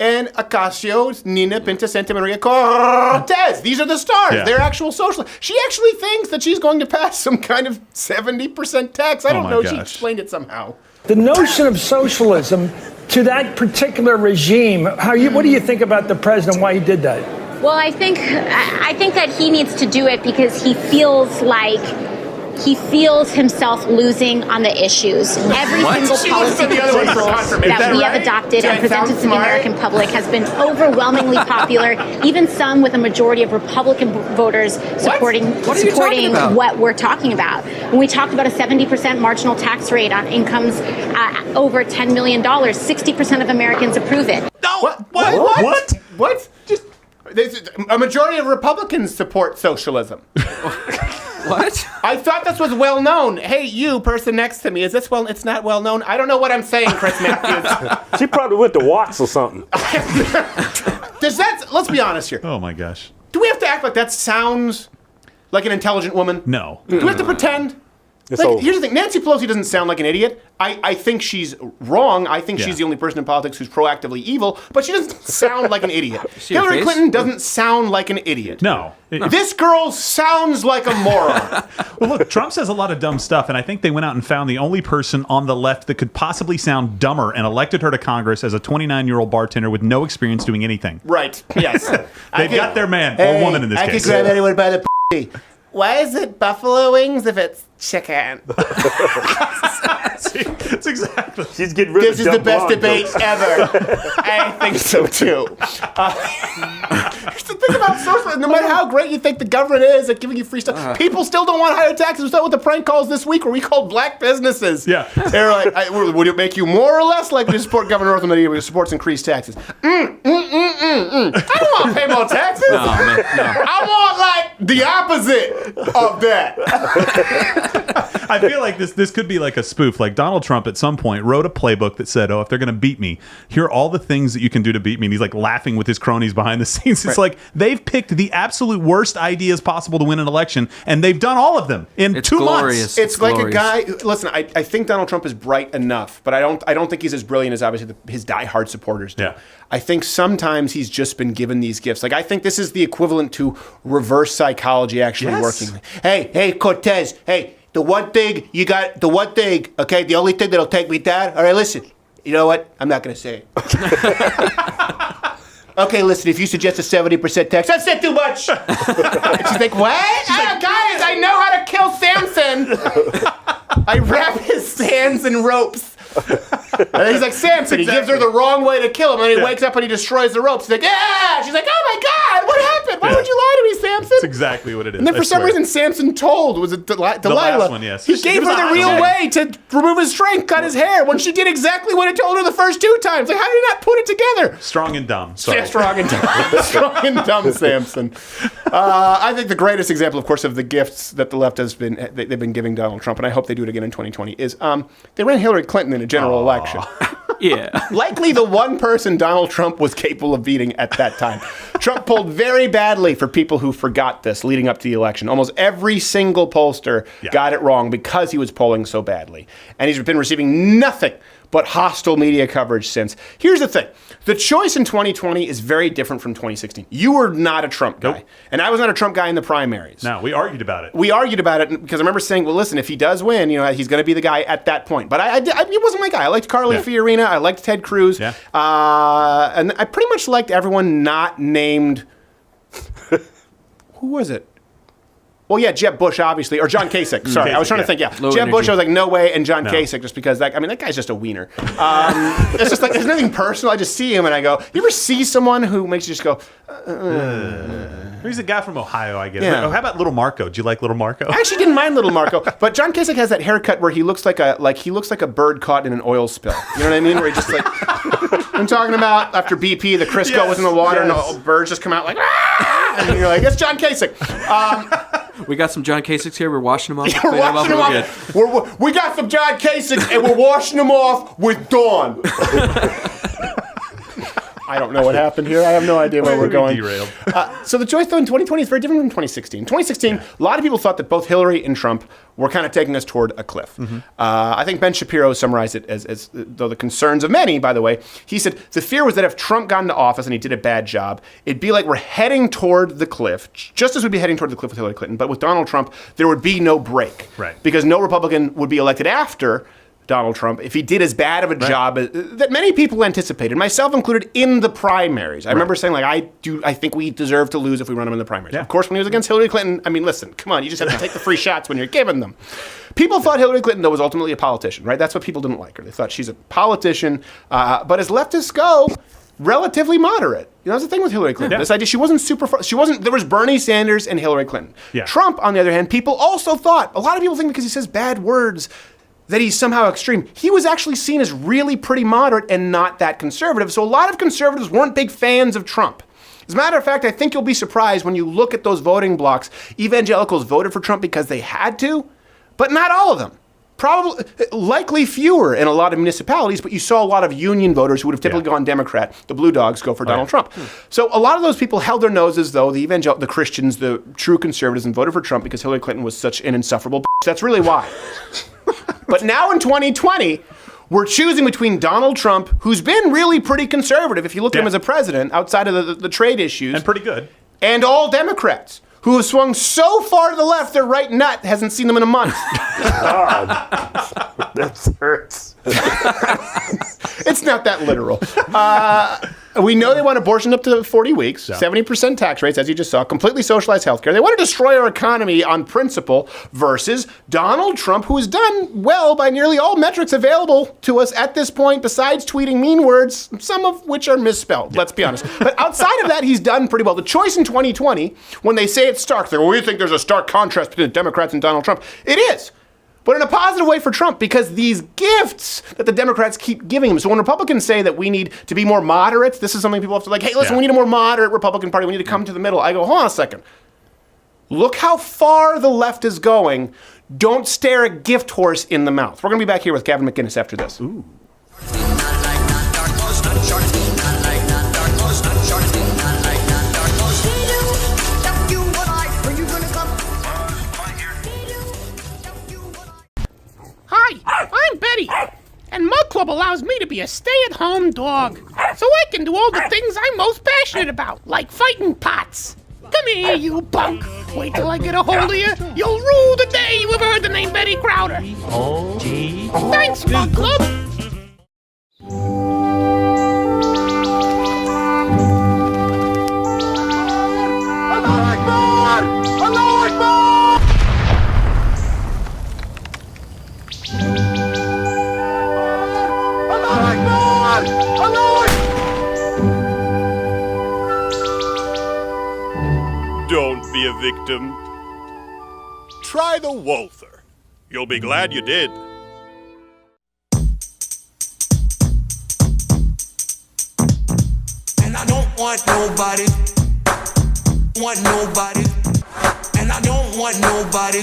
and Ocasio, Nina Pinta Santa Maria Cortez. These are the stars.
Yeah.
They're actual socialists. She actually thinks that she's going to pass some kind of 70% tax. I don't know. She explained it somehow.
The notion of socialism to that particular regime, what do you think about the president, why he did that?
Well, I think that he needs to do it because he feels himself losing on the issues. Every single policy proposal that we have adopted and presented to the American public has been overwhelmingly popular, even some with a majority of Republican voters supporting what we're talking about. When we talk about a 70% marginal tax rate on incomes over $10 million, 60% of Americans approve it.
No. What? Just a majority of Republicans support socialism.
What?
I thought this was well known. Hey, you person next to me, is this well? It's not well known. I don't know what I'm saying, Chris Matthews.
She probably went to Watts or something.
Let's be honest here.
Oh my gosh.
Do we have to act like that sounds like an intelligent woman?
No.
Do we have to pretend? Here's the thing. Nancy Pelosi doesn't sound like an idiot. I think she's wrong. I think she's the only person in politics who's proactively evil, but she doesn't sound like an idiot. Hillary Clinton doesn't sound like an idiot.
No.
This girl sounds like a moron.
Well, look, Trump says a lot of dumb stuff, and I think they went out and found the only person on the left that could possibly sound dumber and elected her to Congress as a 29-year-old bartender with no experience doing anything.
Right. Yes.
They've got their man, or woman in this case.
I could grab anyone by the p***. Why is it buffalo wings if it's chicken?
See, that's exactly.
She's getting rid of
This is the best debate ever. I think so too. Here's the thing about socialism. No matter how great you think the government is at giving you free stuff, people still don't want higher taxes. We started with the prank calls this week where we called black businesses.
Yeah.
They're like, would it make you more or less likely to support Governor Northam than he supports increased taxes? I don't want to pay more taxes.
No, man, no.
I want like the opposite of that.
I feel like this could be like a spoof. Like Donald Trump at some point wrote a playbook that said, if they're going to beat me, here are all the things that you can do to beat me. And he's like laughing with his cronies behind the scenes. It's like they've picked the absolute worst ideas possible to win an election, and they've done all of them in 2 months.
It's like glorious. A guy. Listen, I think Donald Trump is bright enough, but I don't think he's as brilliant as obviously his diehard supporters do. Yeah. I think sometimes he's just been given these gifts. Like I think this is the equivalent to reverse psychology actually working. Hey, Cortez. Hey. The one thing, okay? The only thing that'll take me down. All right, listen. You know what? I'm not going to say it. Okay, listen, if you suggest a 70% tax, that's not too much. And she's like, what? Guys, I know how to kill Samson. I wrap his hands in ropes. And he's like, Samson. He gives her the wrong way to kill him, and he wakes up and he destroys the ropes. He's like, yeah. She's like, oh my God, what happened? Why would you lie to me, Samson?
That's exactly what it is.
And then for some reason, Samson was it Delilah?
The last one, yes.
He gave her the real way to remove his strength, cut his hair, when she did exactly what it told her the first 2 times. Like, how did you not put it together?
Strong and dumb. Sorry.
Yeah, strong and dumb. Strong and dumb, Samson. I think the greatest example, of course, of the gifts that the left they've been giving Donald Trump, and I hope they do it again in 2020, is they ran Hillary Clinton in a general election.
Yeah.
Likely the one person Donald Trump was capable of beating at that time. Trump polled very badly for people who forgot this leading up to the election. Almost every single pollster got it wrong because he was polling so badly. And he's been receiving nothing but hostile media coverage since. Here's the thing. The choice in 2020 is very different from 2016. You were not a Trump guy. Nope. And I was not a Trump guy in the primaries.
No, we argued about it.
We argued about it because I remember saying, well, listen, if he does win, he's going to be the guy at that point. But he wasn't my guy. I liked Carly Fiorina. I liked Ted Cruz. Yeah. And I pretty much liked everyone not named... Who was it? Well, yeah, Jeb Bush, obviously, or John Kasich. Sorry, I was trying to think. Yeah, Jeb Bush. I was like, no way, and John Kasich, just because that guy's just a wiener. It's just like there's nothing personal. I just see him and I go. You ever see someone who makes you just go?
He's a guy from Ohio, I guess.
Yeah.
Oh, how about Little Marco? Do you like Little Marco?
I actually didn't mind Little Marco, but John Kasich has that haircut where he looks like a bird caught in an oil spill. You know what I mean? Where he just like I'm talking about after BP, the Crisco was in the water and the birds just come out like, and you're like, it's John Kasich.
We got some John Kasichs here. We're washing them off.
We're washing them off. We got some John Kasich, and we're washing them off with Dawn. I don't know what happened here. I have no idea where we're going.
Derailed.
So the choice, though, in 2020 is very different from 2016. 2016, a lot of people thought that both Hillary and Trump were kind of taking us toward a cliff. I think Ben Shapiro summarized it as though the concerns of many, by the way, he said the fear was that if Trump got into office and he did a bad job, it'd be like we're heading toward the cliff, just as we'd be heading toward the cliff with Hillary Clinton. But with Donald Trump, there would be no break.
Right.
Because no Republican would be elected after Donald Trump if he did as bad of a job that many people anticipated, myself included, in the primaries. I remember saying, like, I think we deserve to lose if we run him in the primaries.
Yeah.
Of course, when he was against Hillary Clinton, I mean, listen, come on, you just have to take the free shots when you're given them. People thought Hillary Clinton, though, was ultimately a politician, right? That's what people didn't like her. They thought she's a politician, but as leftists go, relatively moderate. You know, that's the thing with Hillary Clinton. This idea, she wasn't there was Bernie Sanders and Hillary Clinton.
Yeah.
Trump, on the other hand, people also thought, a lot of people think because he says bad words, that he's somehow extreme. He was actually seen as really pretty moderate and not that conservative. So a lot of conservatives weren't big fans of Trump. As a matter of fact, I think you'll be surprised when you look at those voting blocks. Evangelicals voted for Trump because they had to, but not all of them. Probably, likely fewer in a lot of municipalities, but you saw a lot of union voters who would have typically gone Democrat. The Blue Dogs go for Donald Trump. So a lot of those people held their noses, though, the Christians, the true conservatives, and voted for Trump because Hillary Clinton was such an insufferable bitch. That's really why. But now in 2020, we're choosing between Donald Trump, who's been really pretty conservative, if you look at him as a president, outside of the trade issues.
And pretty good.
And all Democrats, who have swung so far to the left, their right nut hasn't seen them in a month.
God, that hurts.
It's not that literal. We know they want abortion up to 40 weeks, 70% tax rates, as you just saw, completely socialized healthcare. They want to destroy our economy on principle versus Donald Trump, who has done well by nearly all metrics available to us at this point, besides tweeting mean words, some of which are misspelled, let's be honest. But outside of that, he's done pretty well. The choice in 2020, when they say it's stark, they go, we think there's a stark contrast between the Democrats and Donald Trump. It is. But in a positive way for Trump, because these gifts that the Democrats keep giving him. So when Republicans say that we need to be more moderate, this is something people have to hey, listen, we need a more moderate Republican Party. We need to come to the middle. I go, hold on a second. Look how far the left is going. Don't stare a gift horse in the mouth. We're going to be back here with Gavin McInnes after this.
Ooh.
Hi, I'm Betty, and Mugclub allows me to be a stay-at-home dog, so I can do all the things I'm most passionate about, like fighting pots. Come here, you punk. Wait till I get a hold of you. You'll rue the day you ever heard the name Betty Crowder.
Oh, gee.
Thanks, Mugclub.
Don't be a victim. Try the Walther. You'll be glad you did.
And I don't want nobody. And I don't want nobody.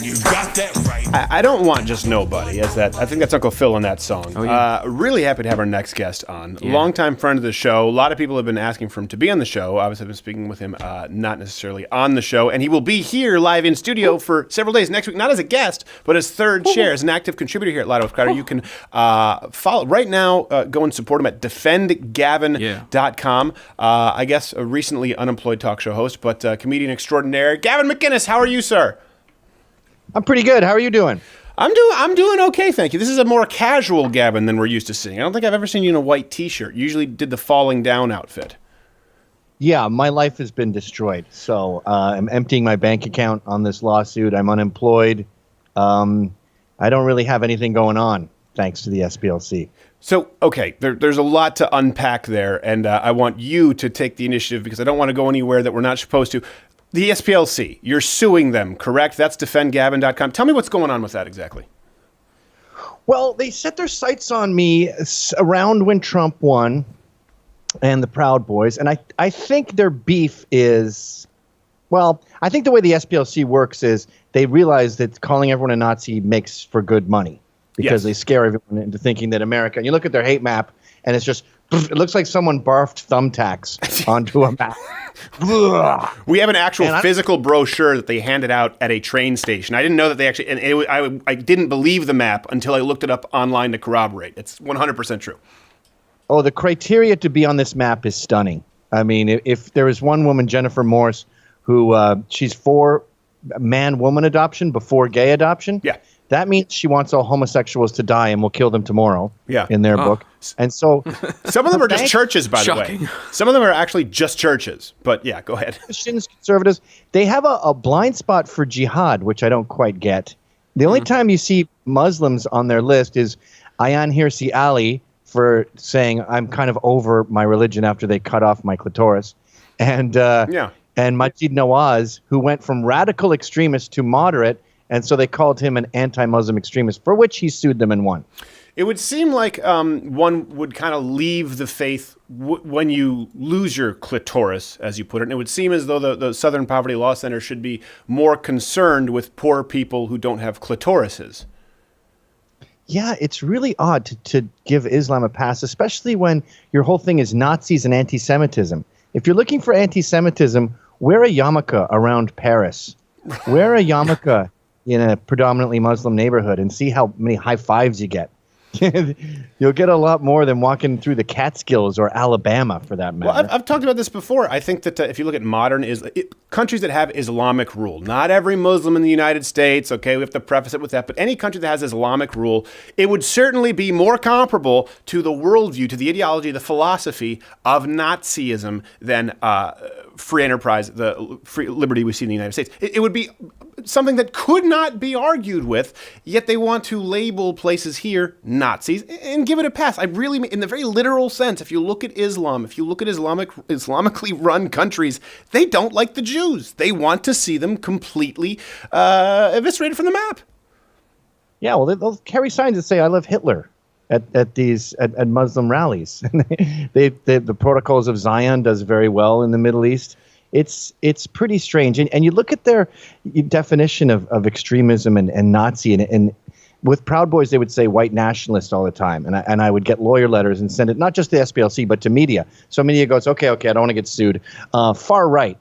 You got that right.
I don't want just nobody. I think that's Uncle Phil in that song.
Oh, yeah.
Really happy to have our next guest on. Longtime friend of the show. A lot of people have been asking for him to be on the show. Obviously, I've been speaking with him, not necessarily on the show. And he will be here live in studio for several days next week, not as a guest, but as third chair, as an active contributor here at Loud with Crowder. You can follow right now. Go and support him at defendgavin.com. I guess a recently unemployed talk show host, but comedian extraordinaire. Gavin McInnes, how are you, sir?
I'm pretty good. How are you doing?
I'm doing okay, thank you. This is a more casual Gavin than we're used to seeing. I don't think I've ever seen you in a white T-shirt. You usually did the falling down outfit.
Yeah, my life has been destroyed. So I'm emptying my bank account on this lawsuit. I'm unemployed. I don't really have anything going on, thanks to the SPLC.
So, okay, there's a lot to unpack there, and I want you to take the initiative because I don't want to go anywhere that we're not supposed to. The SPLC, you're suing them, correct? That's defendgavin.com. Tell me what's going on with that exactly.
Well, they set their sights on me around when Trump won and the Proud Boys. And I think their beef is, well, I think the way the SPLC works is they realize that calling everyone a Nazi makes for good money because they scare everyone into thinking that America, and you look at their hate map and it's just It looks like someone barfed thumbtacks onto a map.
We have an actual physical brochure that they handed out at a train station. I didn't know that they actually, and I didn't believe the map until I looked it up online to corroborate. It's 100% true.
Oh, the criteria to be on this map is stunning. I mean, if there is one woman, Jennifer Morse, who she's for man-woman adoption before gay adoption.
Yeah.
That means she wants all homosexuals to die and will kill them tomorrow.
Yeah.
In their book. And so
some of them are just churches, by the way. Some of them are actually just churches. But yeah, go ahead.
Christians, conservatives, they have a blind spot for jihad, which I don't quite get. The only time you see Muslims on their list is Ayaan Hirsi Ali for saying I'm kind of over my religion after they cut off my clitoris, and Majid Nawaz, who went from radical extremist to moderate, and so they called him an anti-Muslim extremist, for which he sued them and won.
It would seem like one would kind of leave the faith when you lose your clitoris, as you put it. And it would seem as though the Southern Poverty Law Center should be more concerned with poor people who don't have clitorises.
Yeah, it's really odd to give Islam a pass, especially when your whole thing is Nazis and anti-Semitism. If you're looking for anti-Semitism, wear a yarmulke around Paris. Wear a yarmulke in a predominantly Muslim neighborhood and see how many high fives you get. You'll get a lot more than walking through the Catskills or Alabama, for that matter.
Well, I've talked about this before. I think that if you look at modern countries that have Islamic rule, not every Muslim in the United States, okay, we have to preface it with that, but any country that has Islamic rule, it would certainly be more comparable to the worldview, to the ideology, the philosophy of Nazism than free enterprise, the free liberty we see in the United States. It would be something that could not be argued with, yet they want to label places here Nazis and give it a pass. I really, in the very literal sense, if you look at Islam, if you look at Islamically run countries, they don't like the Jews. They want to see them completely eviscerated from the map.
Yeah, well, they'll carry signs that say, I love Hitler at Muslim rallies. The Protocols of Zion does very well in the Middle East. It's pretty strange. And you look at their definition of extremism and Nazi, and with Proud Boys, they would say white nationalist all the time. And I would get lawyer letters and send it, not just to the SPLC, but to media. So media goes, okay, I don't want to get sued. Far right.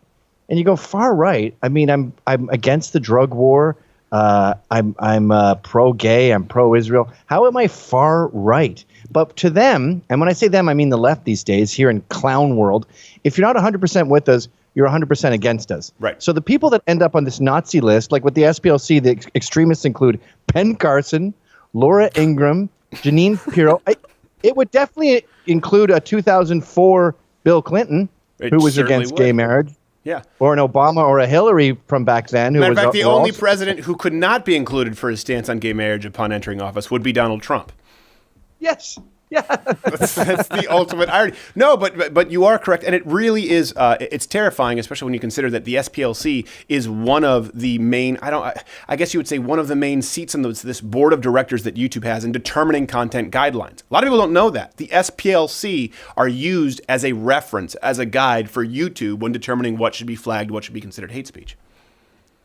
And you go, far right? I mean, I'm against the drug war. I'm pro-gay. I'm pro-Israel. How am I far right? But to them, and when I say them, I mean the left these days, here in clown world, if you're not 100% with us, you're 100% against us.
Right.
So the people that end up on this Nazi list, like with the SPLC, the extremists include Ben Carson, Laura Ingraham, Janine Pirro. It would definitely include a 2004 Bill Clinton, who was against gay marriage.
Yeah.
Or an Obama or a Hillary from back then.
Matter of fact, the only president who could not be included for his stance on gay marriage upon entering office would be Donald Trump.
Yes. Yeah.
That's the ultimate irony. No, but you are correct, and it really is. It's terrifying, especially when you consider that the SPLC is one of the main. I guess you would say one of the main seats on this board of directors that YouTube has in determining content guidelines. A lot of people don't know that the SPLC are used as a reference, as a guide for YouTube when determining what should be flagged, what should be considered hate speech.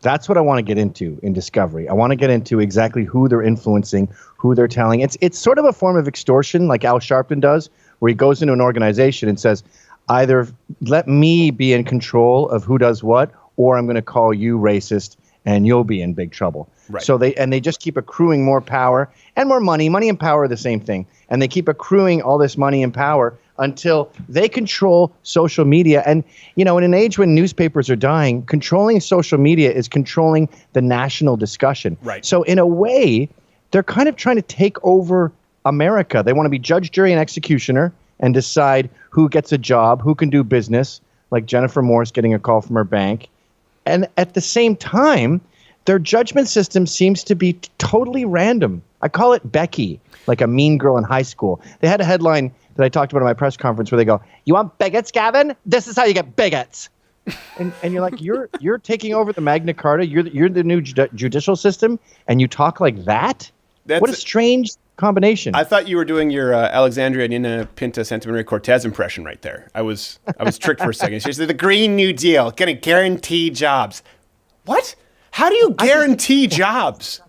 That's what I want to get into in Discovery. I want to get into exactly who they're influencing, who they're telling. It's sort of a form of extortion, like Al Sharpton does, where he goes into an organization and says, either let me be in control of who does what, or I'm going to call you racist and you'll be in big trouble.
Right.
So they just keep accruing more power and more money. Money and power are the same thing. And they keep accruing all this money and power until they control social media. And, in an age when newspapers are dying, controlling social media is controlling the national discussion.
Right.
So in a way, they're kind of trying to take over America. They want to be judge, jury, and executioner and decide who gets a job, who can do business, like Jennifer Morse getting a call from her bank. And at the same time, their judgment system seems to be totally random. I call it Becky, like a mean girl in high school. They had a headline that I talked about at my press conference where they go, "You want bigots, Gavin? This is how you get bigots." And you're like, you're taking over the Magna Carta. You're the new judicial system, and you talk like that? What a strange combination.
I thought you were doing your Alexandria Nina Pinta Santa Maria Cortez impression right there. I was tricked for a second. She said, the Green New Deal, going to guarantee jobs. What? How do you guarantee jobs?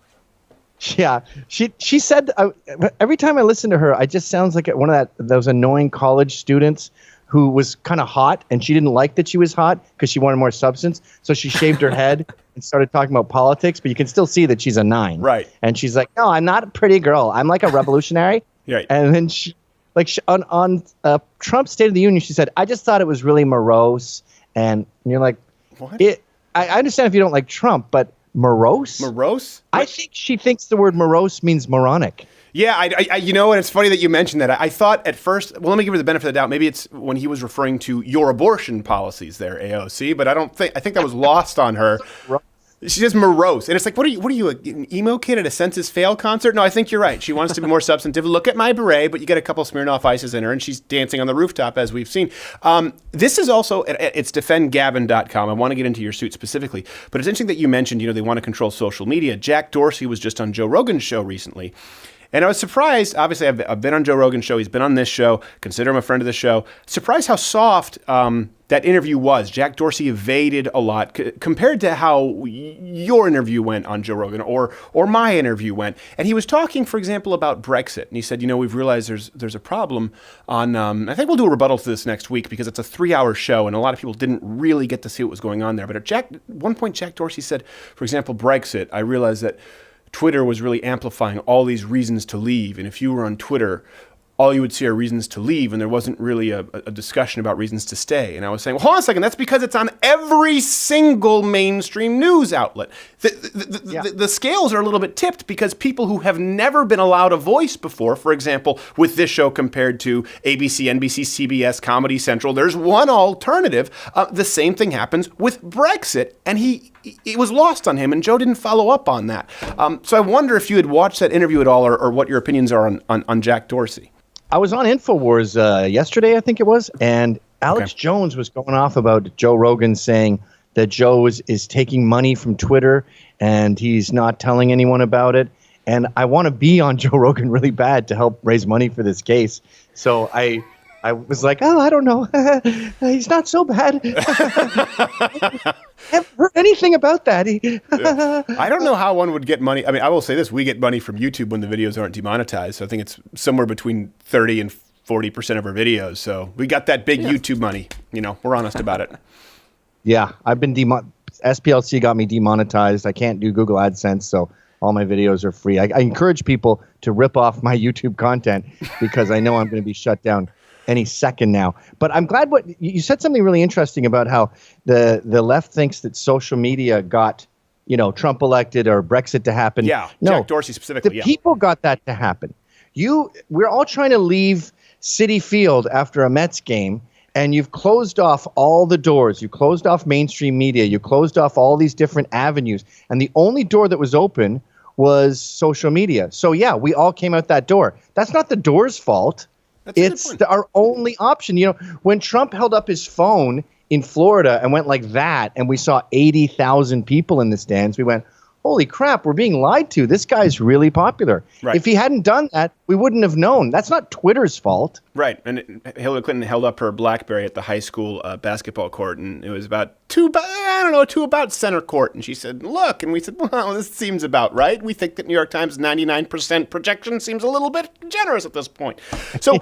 Yeah, she said every time I listen to her, I just sounds like one of those annoying college students who was kind of hot, and she didn't like that she was hot because she wanted more substance. So she shaved her head and started talking about politics. But you can still see that she's a 9,
right?
And she's like, "No, I'm not a pretty girl. I'm like a revolutionary."
Right.
And then on Trump's State of the Union, she said, "I just thought it was really morose." And you're like,
"What?"
I understand if you don't like Trump, but morose?
Morose?
I think she thinks the word morose means moronic.
Yeah, I you know, and it's funny that you mentioned that. I thought at first, well, let me give her the benefit of the doubt. Maybe it's when he was referring to your abortion policies there, AOC, but I think that was lost on her. She's just morose. And it's like, what are you, an emo kid at a Census Fail concert? No, I think you're right. She wants to be more substantive. Look at my beret, but you get a couple Smirnoff Ices in her, and she's dancing on the rooftop, as we've seen. This is also, it's defendgavin.com. I want to get into your suit specifically, but it's interesting that you mentioned, they want to control social media. Jack Dorsey was just on Joe Rogan's show recently. And I was surprised, obviously I've been on Joe Rogan's show, he's been on this show, consider him a friend of the show. Surprised how soft that interview was. Jack Dorsey evaded a lot compared to how your interview went on Joe Rogan or my interview went. And he was talking, for example, about Brexit. And he said, we've realized there's a problem on, I think we'll do a rebuttal to this next week because it's a 3-hour show and a lot of people didn't really get to see what was going on there. But at one point, Jack Dorsey said, for example, Brexit, I realized that Twitter was really amplifying all these reasons to leave. And if you were on Twitter, all you would see are reasons to leave, and there wasn't really a discussion about reasons to stay. And I was saying, well, hold on a second, that's because it's on every single mainstream news outlet. The scales are a little bit tipped because people who have never been allowed a voice before, for example, with this show compared to ABC, NBC, CBS, Comedy Central, there's one alternative. The same thing happens with Brexit, and it was lost on him, and Joe didn't follow up on that. So I wonder if you had watched that interview at all, or what your opinions are on Jack Dorsey.
I was on InfoWars yesterday, I think it was, and Alex Jones was going off about Joe Rogan saying that Joe is taking money from Twitter and he's not telling anyone about it. And I want to be on Joe Rogan really bad to help raise money for this case. So I was like, oh, I don't know. He's not so bad. I haven't heard anything about that.
I don't know how one would get money. I mean, I will say this. We get money from YouTube when the videos aren't demonetized. So I think it's somewhere between 30 and 40% of our videos. So we got that big YouTube money. We're honest about it.
Yeah, I've been SPLC got me demonetized. I can't do Google AdSense, so all my videos are free. I encourage people to rip off my YouTube content because I know I'm going to be shut down any second now. But I'm glad what you said something really interesting about how the left thinks that social media got, Trump elected or Brexit to happen.
Yeah,
no,
Jack Dorsey specifically.
The people got that to happen. We're all trying to leave Citi Field after a Mets game, and you've closed off all the doors. You closed off mainstream media. You closed off all these different avenues. And the only door that was open was social media. So, yeah, we all came out that door. That's not the door's fault. It's our only option. When Trump held up his phone in Florida and went like that, and we saw 80,000 people in the stands, we went, holy crap, we're being lied to. This guy's really popular.
Right.
If he hadn't done that, we wouldn't have known. That's not Twitter's fault.
Right. And Hillary Clinton held up her BlackBerry at the high school basketball court, and it was about to about center court. And she said, look. And we said, well, this seems about right. We think that New York Times 99% projection seems a little bit generous at this point. So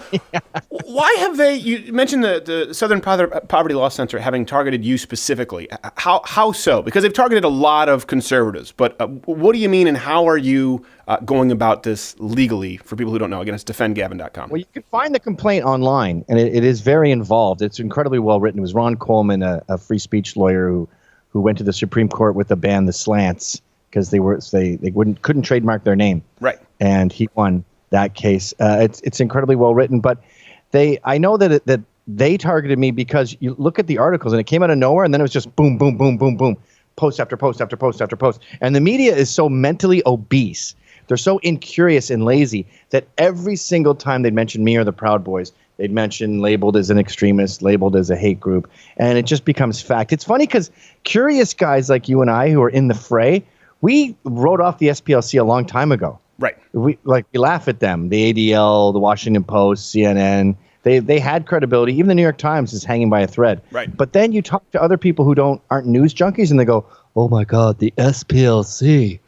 why have you mentioned the Southern Poverty Law Center having targeted you specifically? How so? Because they've targeted a lot of conservatives. But what do you mean, and how are you going about this legally for people who don't know? Again, it's defendgavin.com.
Well, you can find the complaint online, and it is very involved. It's incredibly well written. It was Ron Coleman, a free speech lawyer who went to the Supreme Court with the ban the slants because they couldn't trademark their name.
Right.
And he won that case. It's incredibly well written, but I know that they targeted me because you look at the articles and it came out of nowhere, and then it was just boom, boom, boom, boom, boom, post after post after post after post. And the media is so mentally obese. They're so incurious and lazy that every single time they'd mention me or the Proud Boys, they'd mention labeled as an extremist, labeled as a hate group, and it just becomes fact. It's funny because curious guys like you and I who are in the fray, we wrote off the SPLC a long time ago.
Right.
We laugh at them. The ADL, the Washington Post, CNN, they had credibility. Even the New York Times is hanging by a thread.
Right.
But then you talk to other people who aren't news junkies, and they go, oh my God, the SPLC.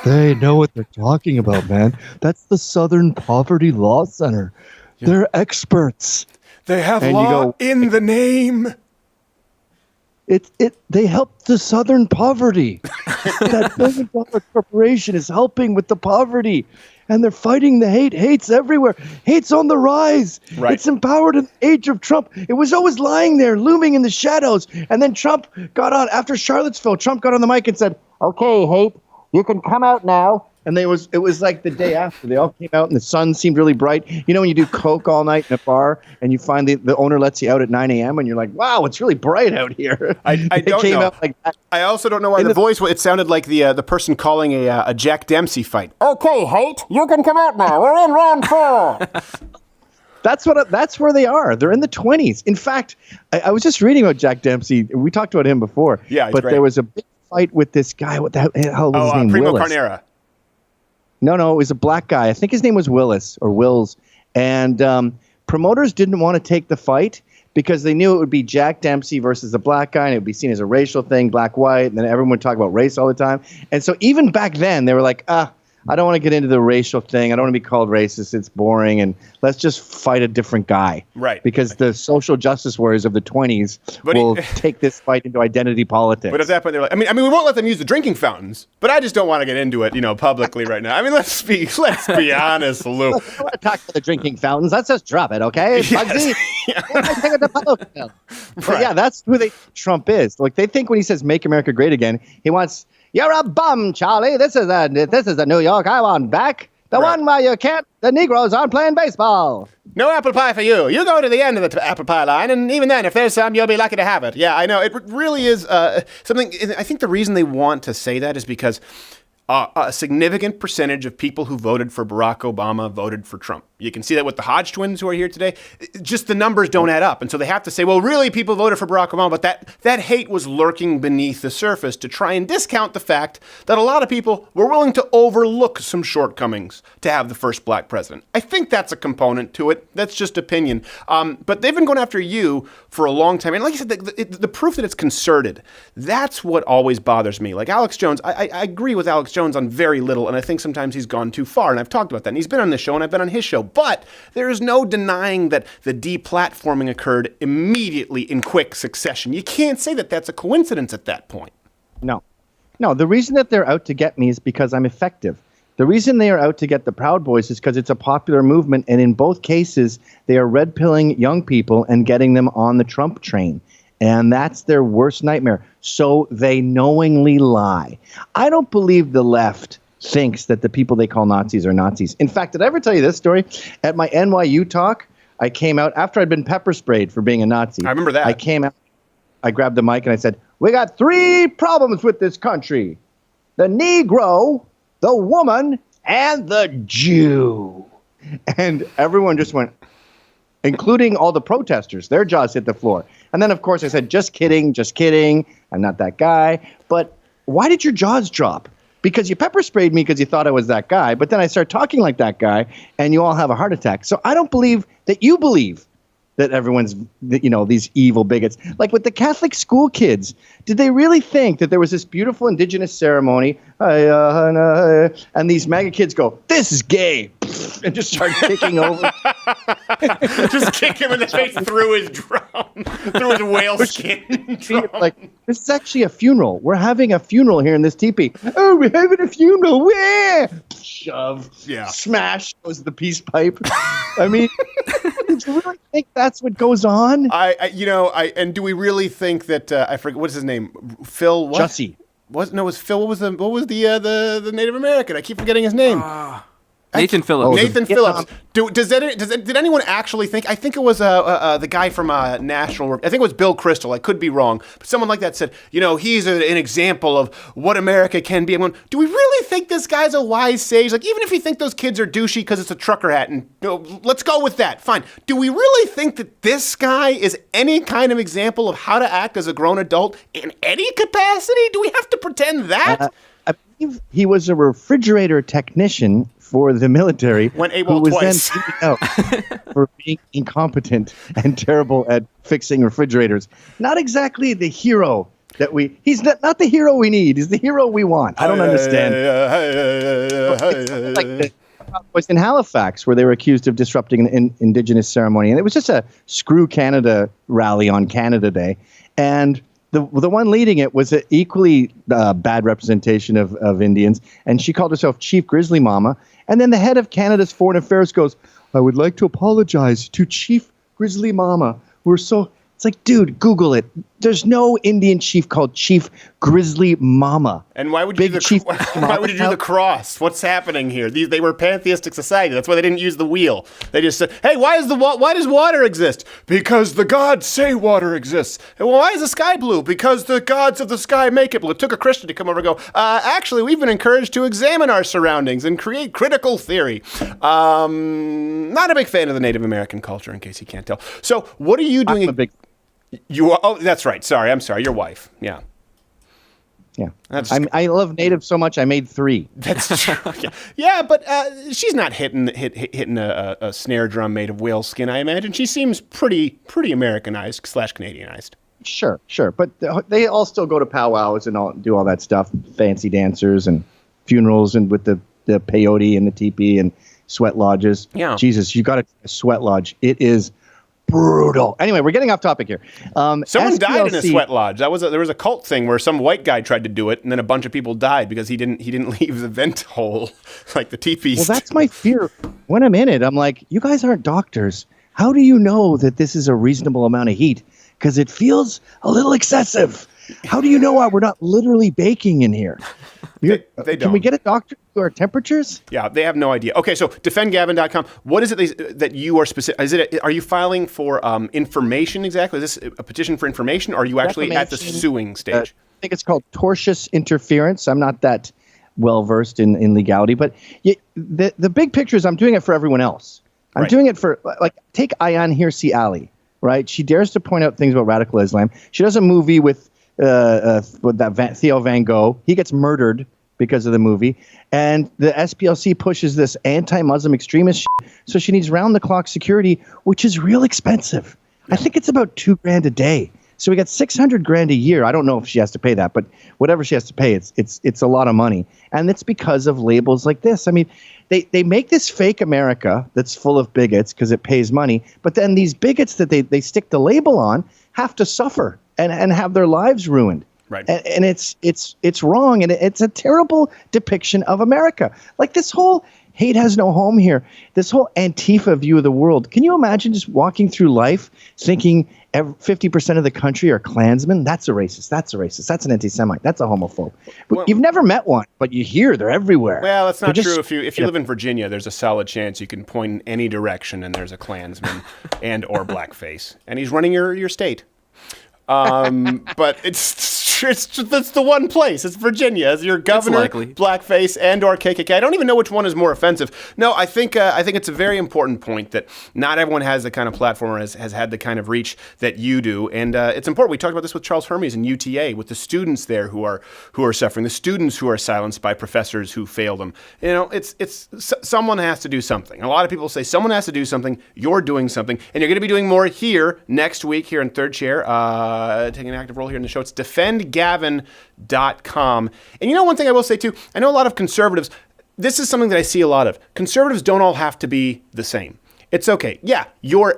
They know what they're talking about, man. That's the Southern Poverty Law Center. They're experts.
They have
And
law in the name.
They help the Southern poverty. That $1 billion corporation is helping with the poverty. And they're fighting the hate. Hate's everywhere. Hate's on the rise.
Right.
It's empowered in the age of Trump. It was always lying there, looming in the shadows. And then Trump got on, after Charlottesville, Trump got on the mic and said, okay, hate, you can come out now. And it was like the day after. They all came out and the sun seemed really bright. You know when you do coke all night in a bar and you find the owner lets you out at 9 a.m. and you're like, wow, it's really bright out here.
I don't
came
know.
Out like that.
I also don't know why the voice, it sounded like the person calling a Jack Dempsey fight. Okay, hate, you can come out now. We're in round 4.
That's where they are. They're in the 20s. In fact, I was just reading about Jack Dempsey. We talked about him before.
Yeah, he's
but
great.
there was a big fight with this guy. What the hell was his name?
Primo
Willis.
Carnera.
No, it was a black guy. I think his name was Willis or Wills. And promoters didn't want to take the fight because they knew it would be Jack Dempsey versus the black guy, and it would be seen as a racial thing, black-white, and then everyone would talk about race all the time. And so even back then, they were like, I don't want to get into the racial thing. I don't want to be called racist. It's boring. And let's just fight a different guy.
Right.
Because the social justice warriors of the 20s will take this fight into identity politics.
But at that point, they're like, I mean, we won't let them use the drinking fountains, but I just don't want to get into it, publicly right now. I mean, let's be honest, Lou.
I don't want to talk about the drinking fountains. Let's just drop it, okay? Bugsy. Take it to public. But yeah, that's who Trump is. Like, they think when he says "Make America Great Again," he wants, "You're a bum, Charlie. This is a New York I want back. The one where the Negroes aren't playing baseball."
No apple pie for you. You go to the end of the apple pie line, and even then, if there's some, you'll be lucky to have it. Yeah, I know. It really is something. I think the reason they want to say that is because a significant percentage of people who voted for Barack Obama voted for Trump. You can see that with the Hodgetwins who are here today. Just the numbers don't add up. And so they have to say, well, really, people voted for Barack Obama. But that hate was lurking beneath the surface to try and discount the fact that a lot of people were willing to overlook some shortcomings to have the first black president. I think that's a component to it. That's just opinion. But they've been going after you for a long time. And like I said, the proof that it's concerted, that's what always bothers me. Like Alex Jones, I agree with Alex Jones on very little, and I think sometimes he's gone too far. And I've talked about that. And he's been on this show, and I've been on his show. But there is no denying that the deplatforming occurred immediately in quick succession. You can't say that that's a coincidence at that point.
No, the reason that they're out to get me is because I'm effective. The reason they are out to get the Proud Boys is because it's a popular movement, and in both cases, they are red-pilling young people and getting them on the Trump train. And that's their worst nightmare. So they knowingly lie. I don't believe the left thinks that the people they call Nazis are Nazis. In fact, did I ever tell you this story? At my NYU talk, I came out after I'd been pepper sprayed for being a Nazi.
I remember that.
I came out, I grabbed the mic and I said, "We got 3 problems with this country: the Negro, the woman, and the Jew." And everyone just went, including all the protesters. Their jaws hit the floor. And then, of course, I said, just kidding. I'm not that guy. But why did your jaws drop? Because you pepper sprayed me because you thought I was that guy. But then I start talking like that guy, and you all have a heart attack. So I don't believe that you believe that everyone's, these evil bigots. Like with the Catholic school kids, did they really think that there was this beautiful indigenous ceremony, and these MAGA kids go, "This is gay," and just start kicking over?
Just kick him in the face through his drum, through his whale skin drum.
Like, this is actually a funeral. We're having a funeral here in this teepee. Oh, we're having a funeral. Where? Shove.
Yeah.
Smash goes the peace pipe. I mean, do you really think that's what goes on?
And do we really think that I forget what is his name? Phil what?
Jussie.
It was Phil. What was the Native American? I keep forgetting his name.
Nathan Phillips.
Nathan Phillips. Did anyone actually think? I think it was the guy from National. I think it was Bill Kristol. I could be wrong, but someone like that said, he's an example of what America can be. I'm going, do we really think this guy's a wise sage? Like, even if you think those kids are douchey because it's a trucker hat, and let's go with that. Fine. Do we really think that this guy is any kind of example of how to act as a grown adult in any capacity? Do we have to pretend that?
I believe he was a refrigerator technician for the military,
went AWOL
who was
twice.
then beaten out for being incompetent and terrible at fixing refrigerators. Not exactly the hero
he's not the hero we need. He's the hero we want. I don't understand. Like the was in Halifax where they were accused of disrupting an Indigenous ceremony. And it was just a screw Canada rally on Canada Day. And the one leading it was an equally bad representation of Indians. And she called herself Chief Grizzly Mama. And then the head of Canada's Foreign Affairs goes, I would like to apologize to Chief Grizzly Mama. It's like, dude, Google it. There's no Indian chief called Chief Grizzly Mama.
And why would you do the cross? What's happening here? They were a pantheistic society. That's why they didn't use the wheel. They just said, hey, why does water exist? Because the gods say water exists. And well, why is the sky blue? Because the gods of the sky make it blue. It took a Christian to come over and go, actually, we've been encouraged to examine our surroundings and create critical theory. Not a big fan of the Native American culture, in case you can't tell. So what are you doing? You are, oh, that's right. Sorry, I'm sorry. Your wife. Yeah.
Yeah. I love Native so much I made 3.
That's true. Yeah, but she's not hitting a snare drum made of whale skin, I imagine. She seems pretty Americanized / Canadianized.
Sure. But they all still go to powwows and do all that stuff. Fancy dancers and funerals and with the peyote and the teepee and sweat lodges.
Yeah.
Jesus, you got a sweat lodge. It is brutal. Anyway, we're getting off topic here.
Someone died in a sweat lodge. There was a cult thing where some white guy tried to do it, and then a bunch of people died because he didn't leave the vent hole like the teepees.
Well, that's my fear. When I'm in it, I'm like, you guys aren't doctors. How do you know that this is a reasonable amount of heat? Because it feels a little excessive. How do you know we're not literally baking in here?
They don't.
Can we get a doctor to our temperatures?
Yeah, they have no idea. Okay, so defendgavin.com. What is it that you are specific? Are you filing for information exactly? Is this a petition for information, or are you actually at the suing stage?
I think it's called tortious interference. I'm not that well versed in legality, but the big picture is I'm doing it for everyone else. I'm doing it for, like, take Ayaan Hirsi Ali, right? She dares to point out things about radical Islam. She does a movie with Theo Van Gogh. He gets murdered because of the movie, and the SPLC pushes this anti-Muslim extremist shit, so she needs round-the-clock security, which is real expensive. I think it's about $2,000 a day. So we got $600,000 a year. I don't know if she has to pay that, but whatever she has to pay, it's a lot of money, and it's because of labels like this. I mean, they make this fake America that's full of bigots because it pays money, but then these bigots that they stick the label on have to suffer and have their lives ruined.
Right.
And it's wrong, and it's a terrible depiction of America. Like, this whole hate has no home here, this whole Antifa view of the world. Can you imagine just walking through life thinking 50% of the country are Klansmen? That's a racist. That's an anti-Semite. That's a homophobe. Well, you've never met one, but you hear they're everywhere.
Well, that's not true. If you live in Virginia, there's a solid chance you can point in any direction and there's a Klansman and or blackface, and he's running your state. But that's the one place. It's Virginia. As your governor, blackface, and or KKK. I don't even know which one is more offensive. No, I think it's a very important point that not everyone has the kind of platform or has had the kind of reach that you do, and it's important. We talked about this with Charles Hermes and UTA, with the students there who are suffering, the students who are silenced by professors who fail them. You know, it's someone has to do something. A lot of people say someone has to do something. You're doing something, and you're going to be doing more here next week here in Third Chair. Taking an active role here in the show. It's defendgavin.com. And you know, one thing I will say too, I know a lot of conservatives, this is something that I see a lot of. Conservatives don't all have to be the same. It's okay. Yeah, you're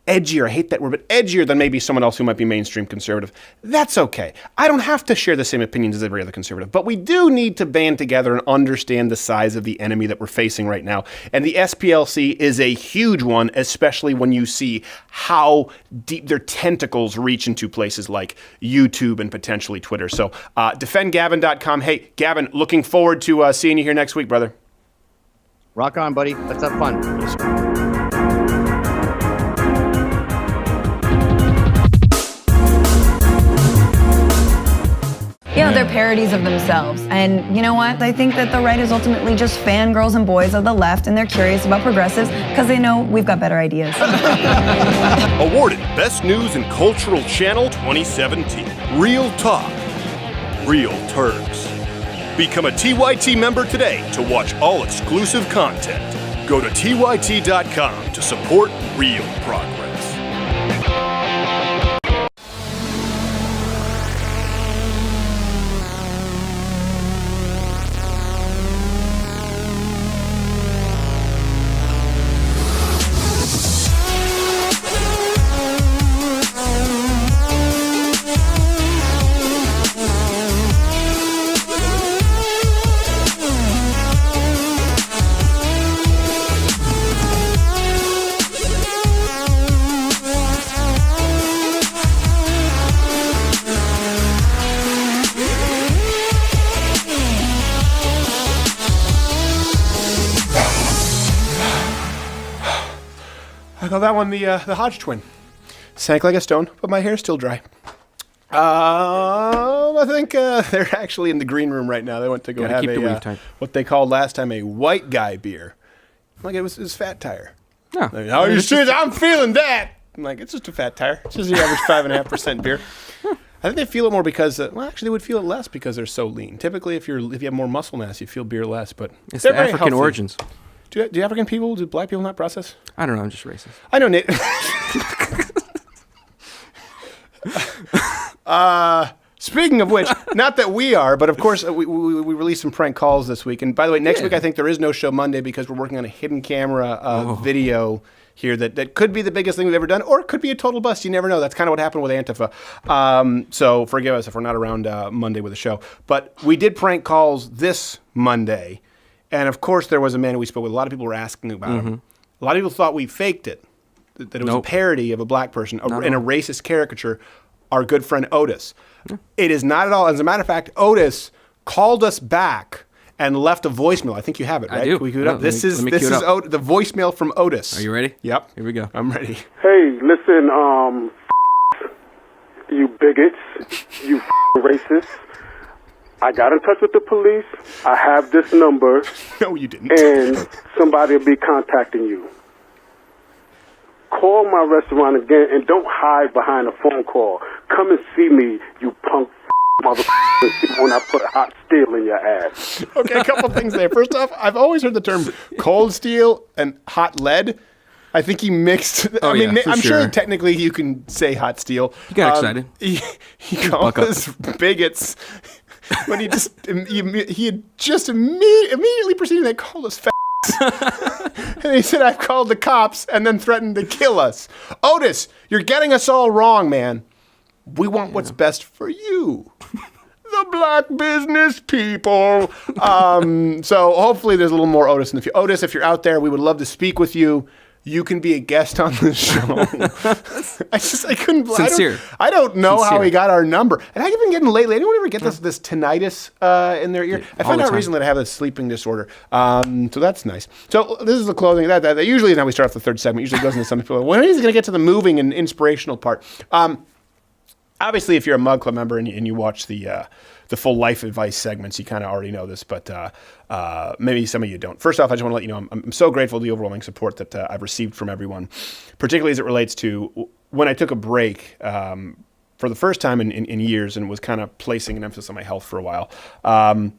edgier, I hate that word, but edgier than maybe someone else who might be mainstream conservative. That's okay. I don't have to share the same opinions as every other conservative, but we do need to band together and understand the size of the enemy that we're facing right now. And the SPLC is a huge one, especially when you see how deep their tentacles reach into places like YouTube and potentially Twitter. So defendgavin.com. Hey, Gavin, looking forward to seeing you here next week, brother.
Rock on, buddy. Let's have fun.
Yes,
You know, they're parodies of themselves. And you know what? I think that the right is ultimately just fangirls and boys of the left, and they're curious about progressives because they know we've got better ideas.
Awarded Best News and Cultural Channel 2017. Real Talk. Real Turks. Become a TYT member today to watch all exclusive content. Go to TYT.com to support real progress.
call that one the Hodgetwin. Sank like a stone, but my hair's still dry. I think they're actually in the green room right now. They went to go have what they called last time a white guy beer. Like it was Fat Tire.
No.
Like, oh, you serious? I'm feeling that. I'm like, it's just a Fat Tire. It's just the average 5.5% beer. I think they feel it more because, actually, they would feel it less because they're so lean. Typically, if you have more muscle mass, you feel beer less. But
it's the African origins.
Do African people, do black people not process?
I don't know. I'm just racist.
I know, Nate. Speaking of which, not that we are, but of course we released some prank calls this week. And by the way, next week I think there is no show Monday because we're working on a hidden camera video here that could be the biggest thing we've ever done, or it could be a total bust. You never know. That's kind of what happened with Antifa. So forgive us if we're not around Monday with a show. But we did prank calls this Monday, and of course there was a man who we spoke with. A lot of people were asking about him. A lot of people thought we faked it, that it was a parody of a black person and a racist caricature. Our good friend Otis. It is not at all. As a matter of fact, Otis called us back and left a voicemail. I think you have it, right?
I do.
Can we cue it up? This is the voicemail from Otis.
Are you ready?
Yep.
Here we go.
I'm ready.
Hey, listen, you bigots, you racists. I got in touch with the police. I have this number.
No, you didn't.
And somebody will be contacting you. Call my restaurant again and don't hide behind a phone call. Come and see me, you punk motherfucker, when I put hot steel in your ass.
Okay, a couple things there. First off, I've always heard the term cold steel and hot lead. I think he mixed. I'm sure technically you can say hot steel.
He got excited.
He called us bigots when he had just immediately proceeded to call us fat. And he said, I've called the cops, and then threatened to kill us. Otis, you're getting us all wrong, man. We want what's best for you. The black business people. So hopefully there's a little more Otis in the future. Otis, if you're out there, we would love to speak with you. You can be a guest on the show. I couldn't.
Sincere.
I don't know how he got our number. And I've been getting lately. Anyone ever get this tinnitus in their ear? I found out recently that I have a sleeping disorder. So that's nice. So this is the closing. That usually is how we start off the third segment. Usually goes into some people. When is it going to get to the moving and inspirational part? Obviously, if you're a Mugclub member and you watch the full life advice segments, you kind of already know this, but maybe some of you don't. First off, I just want to let you know I'm so grateful for the overwhelming support that I've received from everyone, particularly as it relates to when I took a break for the first time in years and was kind of placing an emphasis on my health for a while. And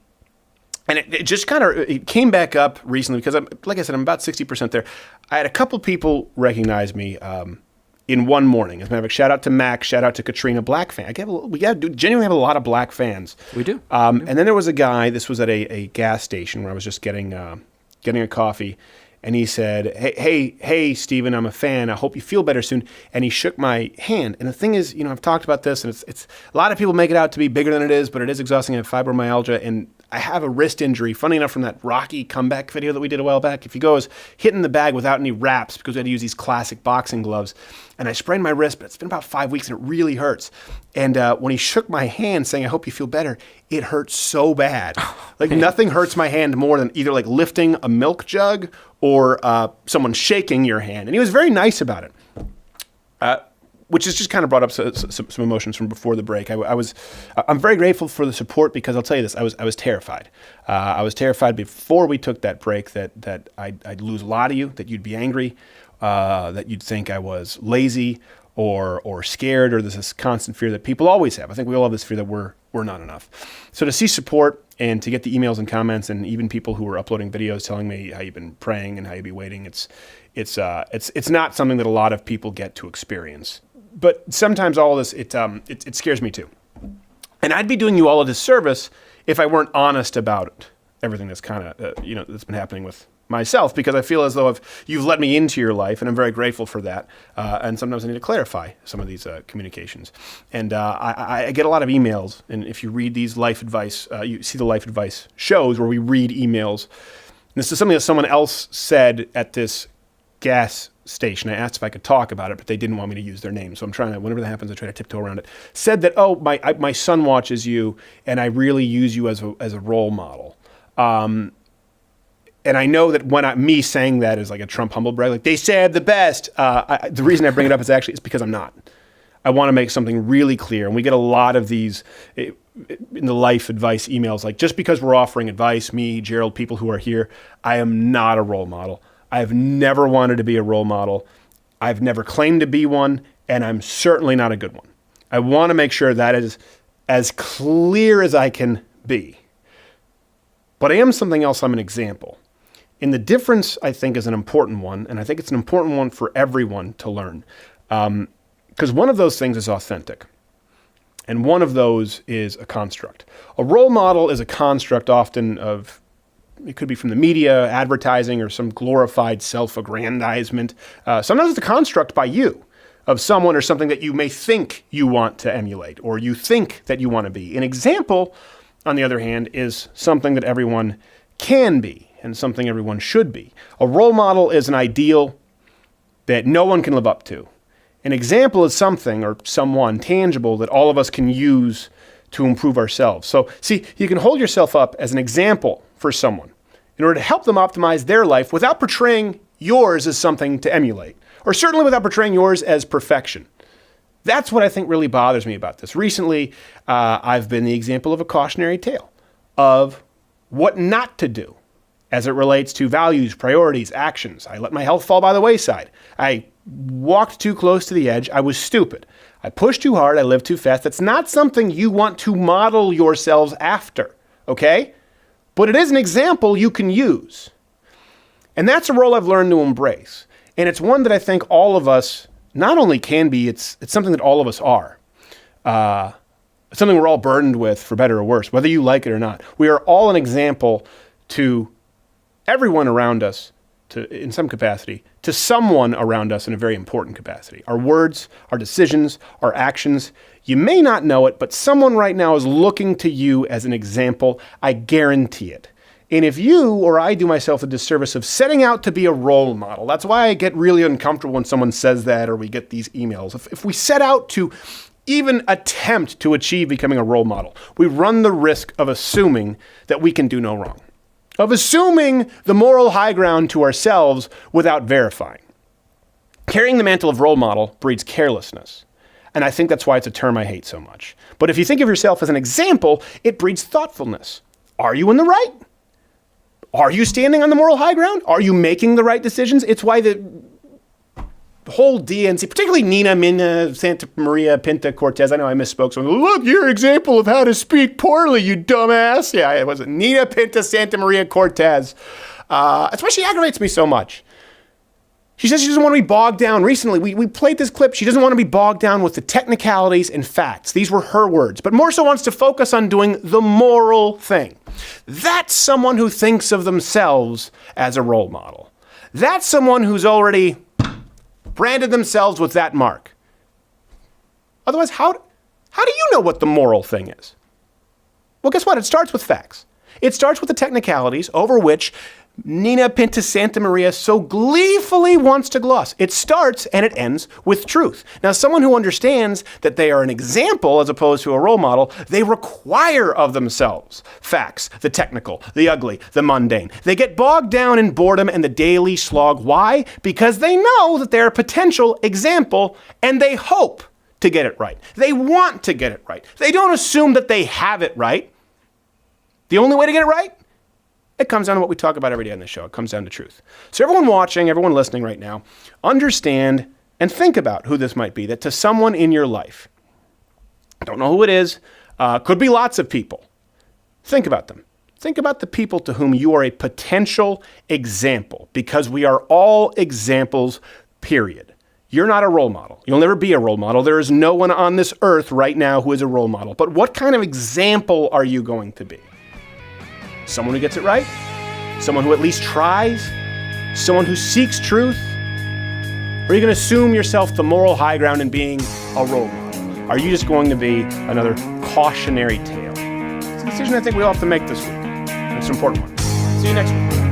it just kind of came back up recently because, like I said, I'm about 60% there. I had a couple people recognize me in one morning. As a matter of fact, shout out to Mac, shout out to Katrina, black fan. We genuinely have a lot of black fans.
We do.
And then there was a guy, this was at a gas station where I was just getting a coffee, and he said, hey, Steven, I'm a fan. I hope you feel better soon. And he shook my hand. And the thing is, I've talked about this, and it's a lot of people make it out to be bigger than it is, but it is exhausting. I have fibromyalgia, and I have a wrist injury. Funny enough, from that Rocky comeback video that we did a while back, if he goes hitting the bag without any wraps because we had to use these classic boxing gloves, and I sprained my wrist, but it's been about 5 weeks and it really hurts. And when he shook my hand saying, I hope you feel better, it hurt so bad. Nothing hurts my hand more than either lifting a milk jug or someone shaking your hand. And he was very nice about it. Which has just kind of brought up some emotions from before the break. I'm very grateful for the support because I'll tell you this, I was terrified. I was terrified before we took that break that I'd lose a lot of you, that you'd be angry, that you'd think I was lazy or scared, or there's this constant fear that people always have. I think we all have this fear that we're not enough. So to see support and to get the emails and comments and even people who are uploading videos telling me how you've been praying and how you've been waiting, it's not something that a lot of people get to experience. But sometimes all of this, it scares me too. And I'd be doing you all a disservice if I weren't honest about everything that's kind of, that's been happening with myself, because I feel as though if you've let me into your life, and I'm very grateful for that, and sometimes I need to clarify some of these communications. And I get a lot of emails, and if you read these life advice, you see the life advice shows where we read emails. And this is something that someone else said at this gas station. I asked if I could talk about it, but they didn't want me to use their name. So I'm trying to, whenever that happens, I try to tiptoe around it. Said that, my son watches you, and I really use you as a role model. and I know that me saying that is like a Trump humble brag, like they said the best. The reason I bring it up is because I'm not. I want to make something really clear, and we get a lot of these in the life advice emails. Like, just because we're offering advice, me, Gerald, people who are here, I am not a role model. I've never wanted to be a role model. I've never claimed to be one, and I'm certainly not a good one. I want to make sure that is as clear as I can be. But I am something else. I'm an example. And the difference, I think, is an important one, and I think it's an important one for everyone to learn. Because one of those things is authentic, and one of those is a construct. A role model is a construct often of, it could be from the media, advertising, or some glorified self-aggrandizement. Sometimes it's a construct by you of someone or something that you may think you want to emulate, or you think that you want to be. An example, on the other hand, is something that everyone can be and something everyone should be. A role model is an ideal that no one can live up to. An example is something or someone tangible that all of us can use to improve ourselves. So, see, you can hold yourself up as an example for someone in order to help them optimize their life without portraying yours as something to emulate, or certainly without portraying yours as perfection. That's what I think really bothers me about this. Recently, I've been the example of a cautionary tale of what not to do as it relates to values, priorities, actions. I let my health fall by the wayside. I walked too close to the edge. I was stupid. I pushed too hard. I lived too fast. That's not something you want to model yourselves after, okay? But it is an example you can use. And that's a role I've learned to embrace. And it's one that I think all of us not only can be, it's something that all of us are. Something we're all burdened with, for better or worse, whether you like it or not. We are all an example to everyone around us, in some capacity, to someone around us in a very important capacity. Our words, our decisions, our actions. You may not know it, but someone right now is looking to you as an example. I guarantee it. And if you or I do myself the disservice of setting out to be a role model, that's why I get really uncomfortable when someone says that or we get these emails. If we set out to even attempt to achieve becoming a role model, we run the risk of assuming that we can do no wrong, of assuming the moral high ground to ourselves without verifying. Carrying the mantle of role model breeds carelessness. And I think that's why it's a term I hate so much. But if you think of yourself as an example, it breeds thoughtfulness. Are you in the right? Are you standing on the moral high ground? Are you making the right decisions? It's why the whole DNC, particularly Nina Santa Maria Pinta Cortez, I know I misspoke, so look, you're an example of how to speak poorly, you dumbass. Yeah, it was Nina Pinta Santa Maria Cortez. That's why she aggravates me so much. She says she doesn't want to be bogged down. Recently, we played this clip. She doesn't want to be bogged down with the technicalities and facts. These were her words, but more so wants to focus on doing the moral thing. That's someone who thinks of themselves as a role model. That's someone who's already branded themselves with that mark. Otherwise, how do you know what the moral thing is? Well, guess what? It starts with facts. It starts with the technicalities over which Nina Pinta Santa Maria so gleefully wants to gloss. It starts and it ends with truth. Now, someone who understands that they are an example as opposed to a role model, they require of themselves facts, the technical, the ugly, the mundane. They get bogged down in boredom and the daily slog. Why? Because they know that they're a potential example and they hope to get it right. They want to get it right. They don't assume that they have it right. The only way to get it right? It comes down to what we talk about every day on this show. It comes down to truth. So everyone watching, everyone listening right now, understand and think about who this might be, that to someone in your life, don't know who it is, could be lots of people. Think about them. Think about the people to whom you are a potential example, because we are all examples, period. You're not a role model. You'll never be a role model. There is no one on this earth right now who is a role model. But what kind of example are you going to be? Someone who gets it right? Someone who at least tries? Someone who seeks truth? Or are you going to assume yourself the moral high ground in being a role model? Are you just going to be another cautionary tale? It's a decision I think we all have to make this week. It's an important one. See you next week.